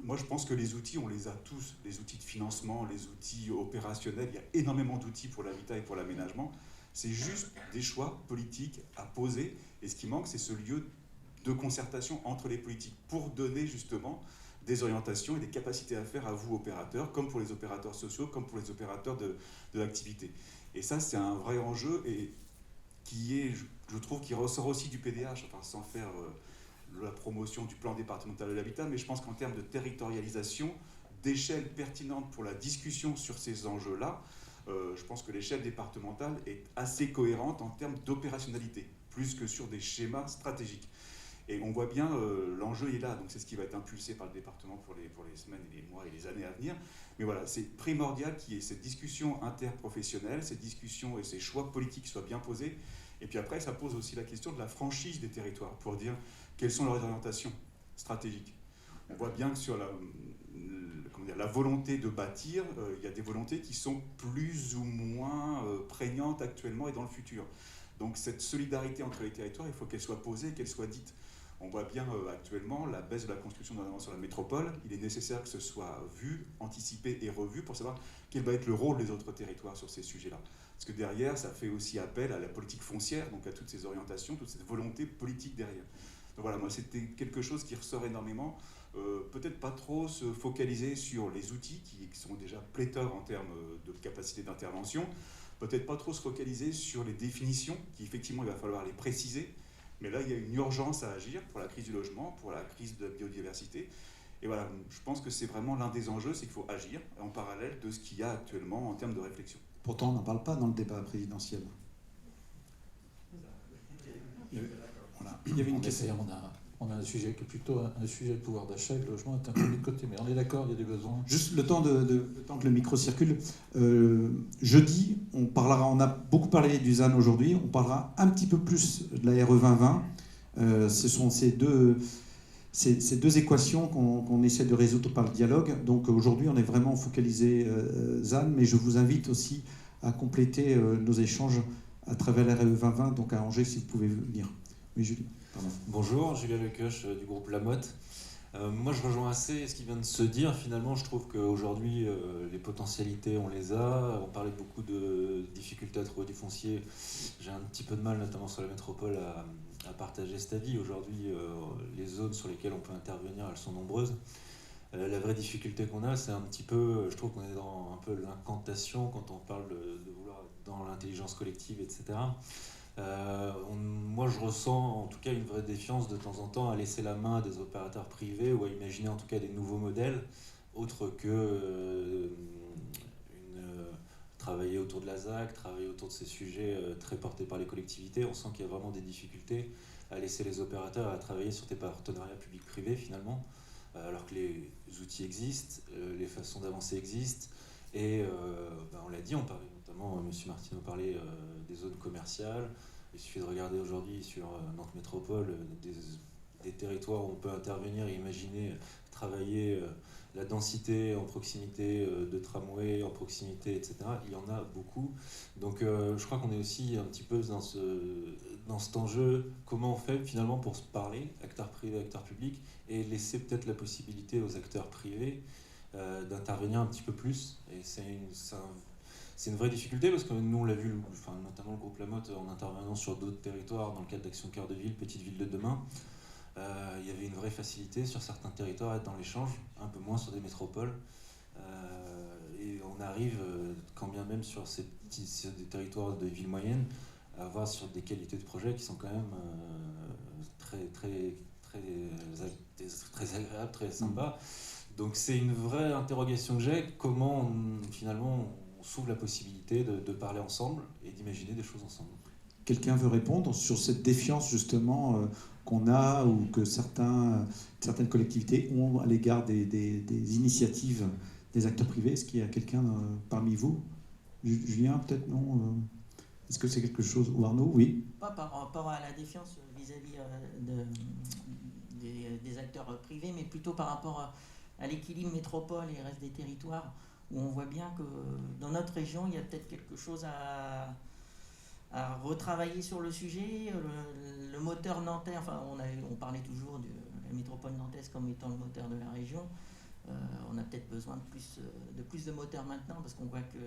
Moi, je pense que les outils, on les a tous. Les outils de financement, les outils opérationnels. Il y a énormément d'outils pour l'habitat et pour l'aménagement. C'est juste des choix politiques à poser. Et ce qui manque, c'est ce lieu de concertation entre les politiques pour donner justement des orientations et des capacités à faire à vous, opérateurs, comme pour les opérateurs sociaux, comme pour les opérateurs de l'activité. Et ça, c'est un vrai enjeu et qui est, je trouve, qui ressort aussi du PDH, enfin, sans faire la promotion du plan départemental de l'habitat, mais je pense qu'en termes de territorialisation, d'échelle pertinente pour la discussion sur ces enjeux-là, je pense que l'échelle départementale est assez cohérente en termes d'opérationnalité, plus que sur des schémas stratégiques. Et on voit bien, l'enjeu est là, donc c'est ce qui va être impulsé par le département pour les semaines et les mois et les années à venir. Mais voilà, c'est primordial qu'il y ait cette discussion interprofessionnelle, cette discussion et ces choix politiques soient bien posés. Et puis après, ça pose aussi la question de la franchise des territoires, pour dire quelles sont leurs orientations stratégiques. On voit bien que sur la volonté de bâtir, il y a des volontés qui sont plus ou moins prégnantes actuellement et dans le futur. Donc cette solidarité entre les territoires, il faut qu'elle soit posée et qu'elle soit dite. On voit bien actuellement la baisse de la construction notamment sur la métropole. Il est nécessaire que ce soit vu, anticipé et revu pour savoir quel va être le rôle des autres territoires sur ces sujets-là. Parce que derrière, ça fait aussi appel à la politique foncière, donc à toutes ces orientations, toute cette volonté politique derrière. Donc voilà, moi c'était quelque chose qui ressort énormément. Peut-être pas trop se focaliser sur les outils qui sont déjà pléthores en termes de capacité d'intervention. Peut-être pas trop se focaliser sur les définitions, qui effectivement il va falloir les préciser. Mais là, il y a une urgence à agir pour la crise du logement, pour la crise de la biodiversité. Et voilà, je pense que c'est vraiment l'un des enjeux, c'est qu'il faut agir en parallèle de ce qu'il y a actuellement en termes de réflexion. Pourtant, on n'en parle pas dans le débat présidentiel. Voilà. Il y avait une question. On a un sujet qui est plutôt un sujet de pouvoir d'achat, et le logement est un peu mis de côté. Mais on est d'accord, il y a des besoins. Juste le temps que le micro circule. Jeudi, on a beaucoup parlé du ZAN aujourd'hui, on parlera un petit peu plus de la RE 2020. Ce sont ces deux équations qu'on essaie de résoudre par le dialogue. Donc aujourd'hui, on est vraiment focalisé ZAN, mais je vous invite aussi à compléter nos échanges à travers la RE 2020, donc à Angers, si vous pouvez venir. Oui, Julie. Pardon. Bonjour, Julien Lecoeuf du groupe Lamotte. Moi, je rejoins assez ce qui vient de se dire. Finalement, je trouve qu'aujourd'hui, les potentialités, on les a. On parlait beaucoup de difficultés à trouver du foncier. J'ai un petit peu de mal, notamment sur la métropole, à partager cet avis. Aujourd'hui, les zones sur lesquelles on peut intervenir, elles sont nombreuses. La vraie difficulté qu'on a, c'est un petit peu, je trouve qu'on est dans un peu l'incantation quand on parle de vouloir être dans l'intelligence collective, etc. Moi, je ressens en tout cas une vraie défiance de temps en temps à laisser la main à des opérateurs privés ou à imaginer en tout cas des nouveaux modèles autres que travailler autour de la ZAC, travailler autour de ces sujets très portés par les collectivités. On sent qu'il y a vraiment des difficultés à laisser les opérateurs à travailler sur des partenariats publics-privés finalement, alors que les outils existent, les façons d'avancer existent. Et on l'a dit, on parlait notamment, M. Martineau parlait des zones commerciales. Il suffit de regarder aujourd'hui sur Nantes Métropole des territoires où on peut intervenir et imaginer travailler la densité en proximité de tramway, en proximité, etc. Il y en a beaucoup. Donc je crois qu'on est aussi un petit peu dans cet enjeu, comment on fait finalement pour se parler, acteurs privés, acteurs publics, et laisser peut-être la possibilité aux acteurs privés d'intervenir un petit peu plus. Et c'est une vraie difficulté parce que nous on l'a vu, notamment le groupe Lamotte, en intervenant sur d'autres territoires dans le cadre d'Action Cœur de Ville, Petite Ville de Demain. Il y avait une vraie facilité sur certains territoires à être dans l'échange, un peu moins sur des métropoles. Et on arrive, quand bien même sur des territoires de villes moyennes, à avoir sur des qualités de projet qui sont quand même très agréables, très sympas. Donc c'est une vraie interrogation que j'ai, comment finalement on s'ouvre la possibilité de parler ensemble et d'imaginer des choses ensemble. Quelqu'un veut répondre sur cette défiance justement qu'on a ou que certaines collectivités ont à l'égard des initiatives des acteurs privés? Est-ce qu'il y a quelqu'un parmi vous? Julien, peut-être, non? Est-ce que c'est quelque chose? Ou Arnaud? Oui. Pas par rapport à la défiance vis-à-vis des acteurs privés, mais plutôt par rapport à l'équilibre métropole et reste des territoires, où on voit bien que dans notre région, il y a peut-être quelque chose à retravailler sur le sujet. Le moteur nantais, on parlait toujours de la métropole nantaise comme étant le moteur de la région. On a peut-être besoin de plus de moteurs maintenant, parce qu'on voit que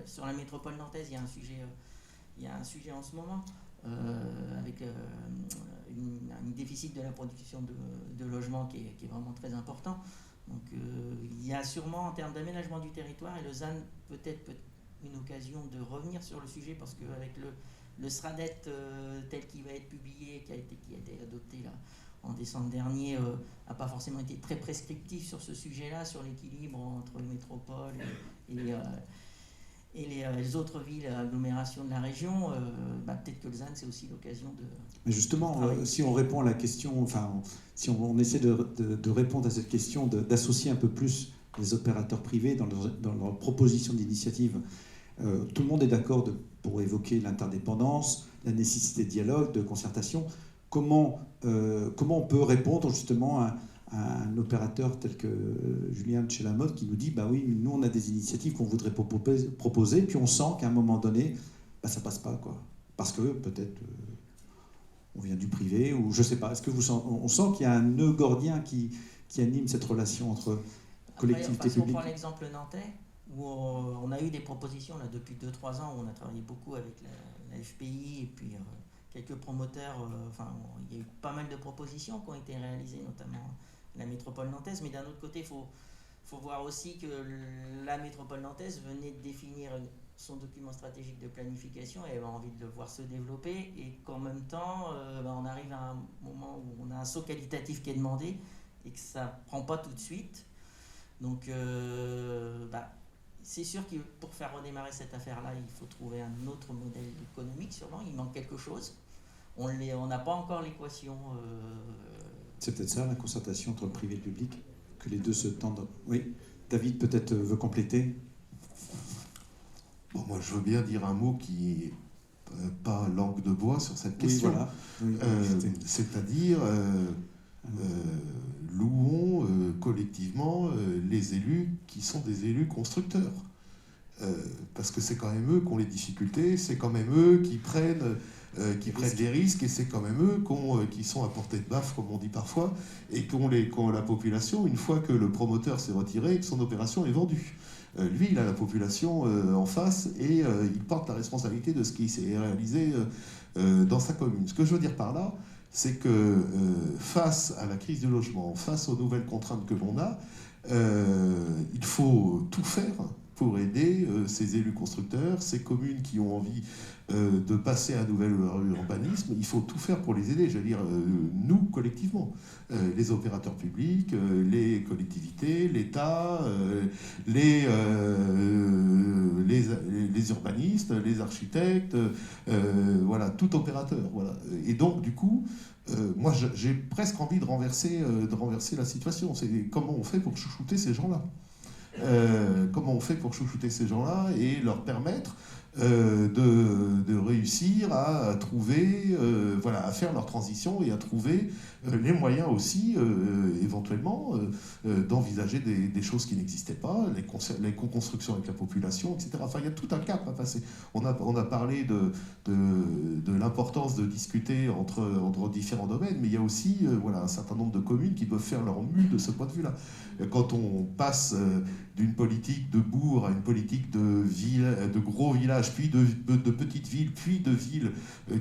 sur la métropole nantaise, il y a un sujet en ce moment, avec une déficit de la production de logements qui est vraiment très important. Donc il y a sûrement en termes d'aménagement du territoire, et le ZAN peut-être une occasion de revenir sur le sujet, parce qu'avec le SRADET tel qu'il va être publié, qui a été adopté là, en décembre dernier, n'a pas forcément été très prescriptif sur ce sujet-là, sur l'équilibre entre les métropoles et les autres villes, agglomérations de la région. Peut-être que le ZAN, c'est aussi l'occasion de... Mais justement, si on répond à la question, si on essaie de répondre à cette question, d'associer un peu plus les opérateurs privés dans leur proposition d'initiative, tout le monde est d'accord pour évoquer l'interdépendance, la nécessité de dialogue, de concertation. Comment on peut répondre justement à un opérateur tel que Julien de chez Lamotte qui nous dit oui, nous on a des initiatives qu'on voudrait proposer, puis on sent qu'à un moment donné, ça passe pas, quoi. Parce que peut-être on vient du privé, ou je sais pas. Est-ce que on sent qu'il y a un nœud gordien qui anime cette relation entre collectivité publique? Si on prend l'exemple nantais, où on a eu des propositions là, depuis 2-3 ans, où on a travaillé beaucoup avec la FPI et puis quelques promoteurs. Il y a eu pas mal de propositions qui ont été réalisées, notamment la métropole nantaise. Mais d'un autre côté, il faut voir aussi que la métropole nantaise venait de définir son document stratégique de planification et elle a envie de le voir se développer, et qu'en même temps, on arrive à un moment où on a un saut qualitatif qui est demandé et que ça ne prend pas tout de suite. Donc, c'est sûr que pour faire redémarrer cette affaire-là, il faut trouver un autre modèle économique, sûrement. Il manque quelque chose. On n'a pas encore l'équation. C'est peut-être ça, la concertation entre le privé et le public, que les deux se tendent. Oui, David peut-être veut compléter. Bon, moi, je veux bien dire un mot qui n'est pas langue de bois sur cette question. Oui, voilà. C'est-à-dire, louons collectivement les élus qui sont des élus constructeurs. Parce que c'est quand même eux qui ont les difficultés, c'est quand même eux qui prennent des risques, et c'est quand même eux qui sont à portée de baffe, comme on dit parfois, et qu'ont la population une fois que le promoteur s'est retiré et que son opération est vendue. Lui, il a la population en face, et il porte la responsabilité de ce qui s'est réalisé dans sa commune. Ce que je veux dire par là, c'est que face à la crise du logement, face aux nouvelles contraintes que l'on a, il faut tout faire pour aider ces élus constructeurs, ces communes qui ont envie de passer à un nouvel urbanisme. Il faut tout faire pour les aider, je veux dire, nous, collectivement. Les opérateurs publics, les collectivités, l'État, les urbanistes, les architectes, voilà, tout opérateur. Voilà. Et donc, du coup, moi, j'ai presque envie de renverser la situation. C'est comment on fait pour chouchouter ces gens-là. Comment on fait pour chouchouter ces gens-là et leur permettre de réussir à trouver, à faire leur transition, et à trouver les moyens aussi, éventuellement, d'envisager des choses qui n'existaient pas, les co-constructions avec la population, etc. Enfin, il y a tout un cap à passer. On a parlé de l'importance de discuter entre différents domaines, mais il y a aussi un certain nombre de communes qui peuvent faire leur mue de ce point de vue-là. Quand on passe d'une politique de bourg à une politique de gros villages, puis de petites villes, puis de villes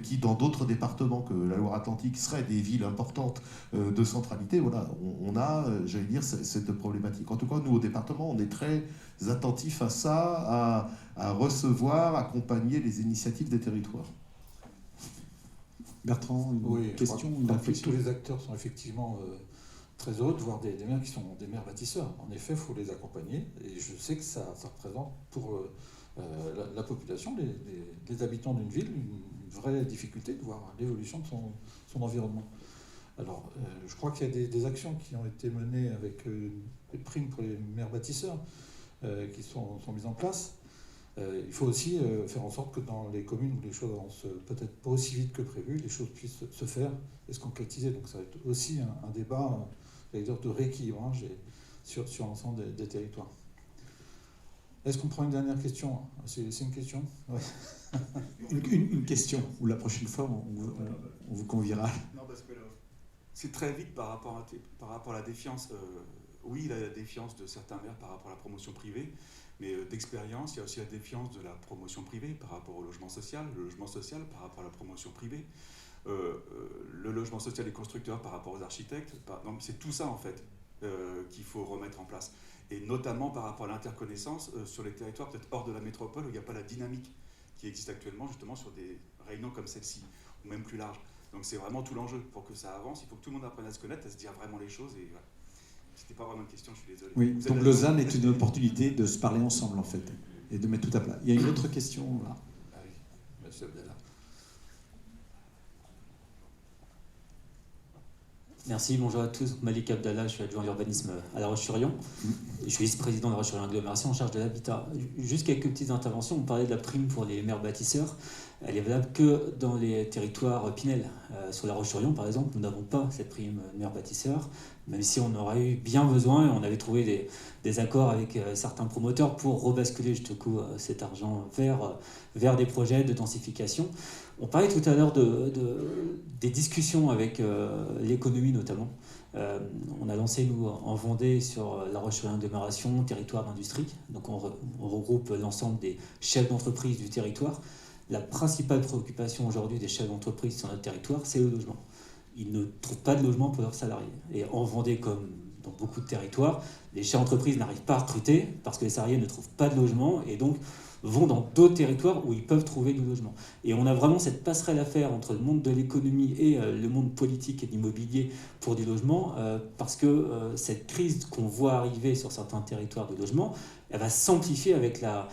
qui, dans d'autres départements que la Loire-Atlantique, seraient des villes importantes de centralité, voilà, on a, j'allais dire, cette problématique. En tout cas, nous, au département, on est très attentifs à ça, à recevoir, accompagner les initiatives des territoires. Bertrand, une question, une réflexion? Tous les acteurs sont effectivement très heureux de voir des maires qui sont des maires bâtisseurs. En effet, il faut les accompagner, et je sais que ça représente pour la population, les habitants d'une ville, une vraie difficulté de voir l'évolution de son environnement. Alors, je crois qu'il y a des actions qui ont été menées avec des primes pour les maires bâtisseurs qui sont mises en place. Il faut aussi faire en sorte que dans les communes où les choses avancent peut-être pas aussi vite que prévu, les choses puissent se faire et se concrétiser. Donc ça va être aussi un débat de rééquilibrage sur l'ensemble des territoires. Est-ce qu'on prend une dernière question? C'est une question? Ouais. Une question, ou la prochaine fois, on vous conviera. Non, parce que c'est très vite par rapport à la défiance. Oui, la défiance de certains maires par rapport à la promotion privée, mais d'expérience, il y a aussi la défiance de la promotion privée par rapport au logement social, le logement social par rapport à la promotion privée. le logement social des constructeurs par rapport aux architectes. Donc c'est tout ça en fait qu'il faut remettre en place. Et notamment par rapport à l'interconnaissance sur les territoires peut-être hors de la métropole où il n'y a pas la dynamique qui existe actuellement justement sur des réunions comme celle-ci, ou même plus large. Donc c'est vraiment tout l'enjeu. Pour que ça avance, il faut que tout le monde apprenne à se connaître, à se dire vraiment les choses. Et voilà. C'était pas vraiment une question, je suis désolé. Oui, donc Lausanne est une opportunité de se parler ensemble en fait, et de mettre tout à plat. Il y a une autre question là. Ah oui, monsieur Abdallah. Merci, bonjour à tous. Malik Abdallah, je suis adjoint à l'urbanisme à La Roche-sur-Yon. Je suis vice-président de La Roche-sur-Yon Agglomération en charge de l'habitat. Juste quelques petites interventions. On parlait de la prime pour les maires bâtisseurs. Elle est valable que dans les territoires Pinel. Sur La Roche-sur-Yon, par exemple, nous n'avons pas cette prime maire bâtisseur, même si on aurait eu bien besoin et on avait trouvé des accords avec certains promoteurs pour rebasculer justement cet argent vers des projets de densification. On parlait tout à l'heure des discussions avec l'économie notamment. On a lancé, nous, en Vendée, sur La Roche-sur-Yon Agglomération, territoire d'industrie. Donc on regroupe l'ensemble des chefs d'entreprise du territoire. La principale préoccupation aujourd'hui des chefs d'entreprise sur notre territoire, c'est le logement. Ils ne trouvent pas de logement pour leurs salariés. Et en Vendée, comme dans beaucoup de territoires, les chefs d'entreprise n'arrivent pas à recruter parce que les salariés ne trouvent pas de logement et donc vont dans d'autres territoires où ils peuvent trouver du logement. Et on a vraiment cette passerelle à faire entre le monde de l'économie et le monde politique et de l'immobilier pour du logement, parce que cette crise qu'on voit arriver sur certains territoires de logement, elle va s'amplifier avec la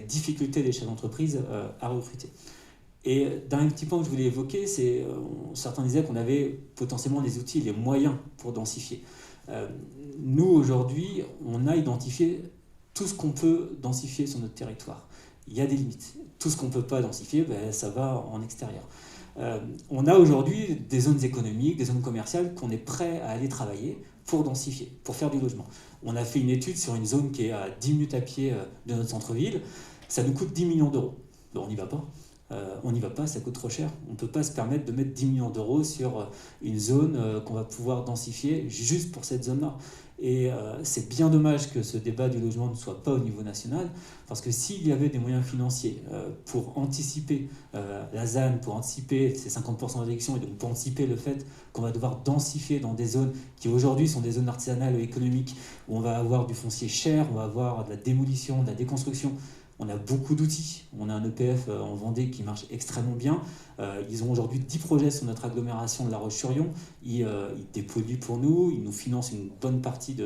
difficulté des chefs d'entreprise à recruter. Et d'un petit point que je voulais évoquer, c'est certains disaient qu'on avait potentiellement les outils, les moyens pour densifier. Nous, aujourd'hui, on a identifié tout ce qu'on peut densifier sur notre territoire. Il y a des limites. Tout ce qu'on ne peut pas densifier, ça va en extérieur. On a aujourd'hui des zones économiques, des zones commerciales qu'on est prêt à aller travailler pour densifier, pour faire du logement. On a fait une étude sur une zone qui est à 10 minutes à pied de notre centre-ville. Ça nous coûte 10 millions d'euros. On n'y va pas. On n'y va pas, ça coûte trop cher. On ne peut pas se permettre de mettre 10 millions d'euros sur une zone qu'on va pouvoir densifier juste pour cette zone-là. Et c'est bien dommage que ce débat du logement ne soit pas au niveau national, parce que s'il y avait des moyens financiers pour anticiper la ZAN, pour anticiper ces 50% d'élection, et donc pour anticiper le fait qu'on va devoir densifier dans des zones qui aujourd'hui sont des zones artisanales ou économiques, où on va avoir du foncier cher, on va avoir de la démolition, de la déconstruction. On a beaucoup d'outils. On a un EPF en Vendée qui marche extrêmement bien. Ils ont aujourd'hui 10 projets sur notre agglomération de La Roche-sur-Yon. Ils dépolluent pour nous, ils nous financent une bonne partie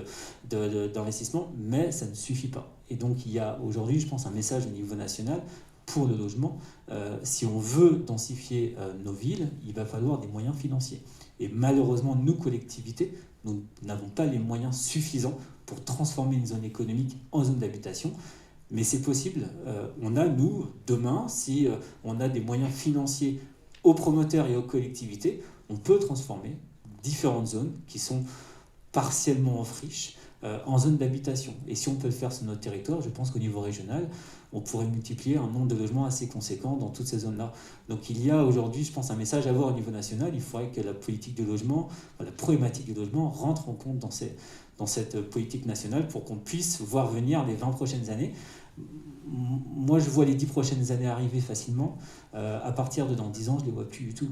d'investissement, mais ça ne suffit pas. Et donc il y a aujourd'hui, je pense, un message au niveau national pour le logement. Si on veut densifier nos villes, il va falloir des moyens financiers. Et malheureusement, nous, collectivités, nous n'avons pas les moyens suffisants pour transformer une zone économique en zone d'habitation. Mais c'est possible. On a, nous, demain, si on a des moyens financiers aux promoteurs et aux collectivités, on peut transformer différentes zones qui sont partiellement en friche en zones d'habitation. Et si on peut le faire sur notre territoire, je pense qu'au niveau régional, on pourrait multiplier un nombre de logements assez conséquent dans toutes ces zones-là. Donc il y a aujourd'hui, je pense, un message à avoir au niveau national. Il faudrait que la politique du logement, la problématique du logement rentre en compte dans cette politique nationale pour qu'on puisse voir venir les 20 prochaines années. Moi, je vois les 10 prochaines années arriver facilement. À partir de dans 10 ans, je ne les vois plus du tout.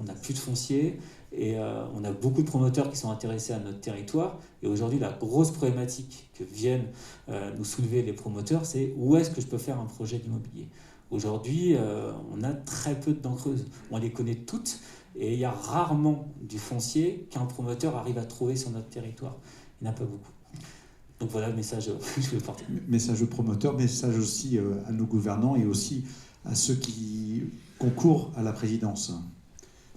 On n'a plus de foncier et on a beaucoup de promoteurs qui sont intéressés à notre territoire. Et aujourd'hui, la grosse problématique que viennent nous soulever les promoteurs, c'est où est-ce que je peux faire un projet d'immobilier. Aujourd'hui, on a très peu de dents creuses. On les connaît toutes et il y a rarement du foncier qu'un promoteur arrive à trouver sur notre territoire. Il n'y en a pas beaucoup. Donc voilà le message que je voulais porter. Message aux promoteurs, message aussi à nos gouvernants et aussi à ceux qui concourent à la présidence.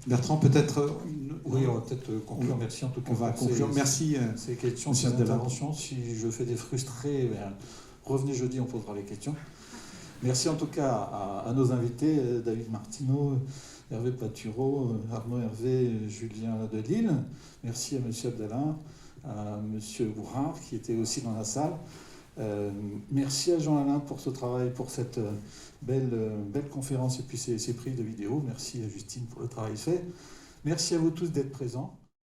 Bertrand, peut-être... Oui, on va peut-être conclure. Merci en tout cas. On va conclure. Merci. Ces questions, ces interventions. Si je fais des frustrés, revenez jeudi, on posera les questions. Merci en tout cas à nos invités, David Martineau, Hervé Patureau, Arnaud Hervé, Julien Delille. Merci à M. Abdallah, à M. Bourrard qui était aussi dans la salle. Merci à Jean-Alain pour ce travail, pour cette belle conférence et puis ces prises de vidéo. Merci à Justine pour le travail fait. Merci à vous tous d'être présents.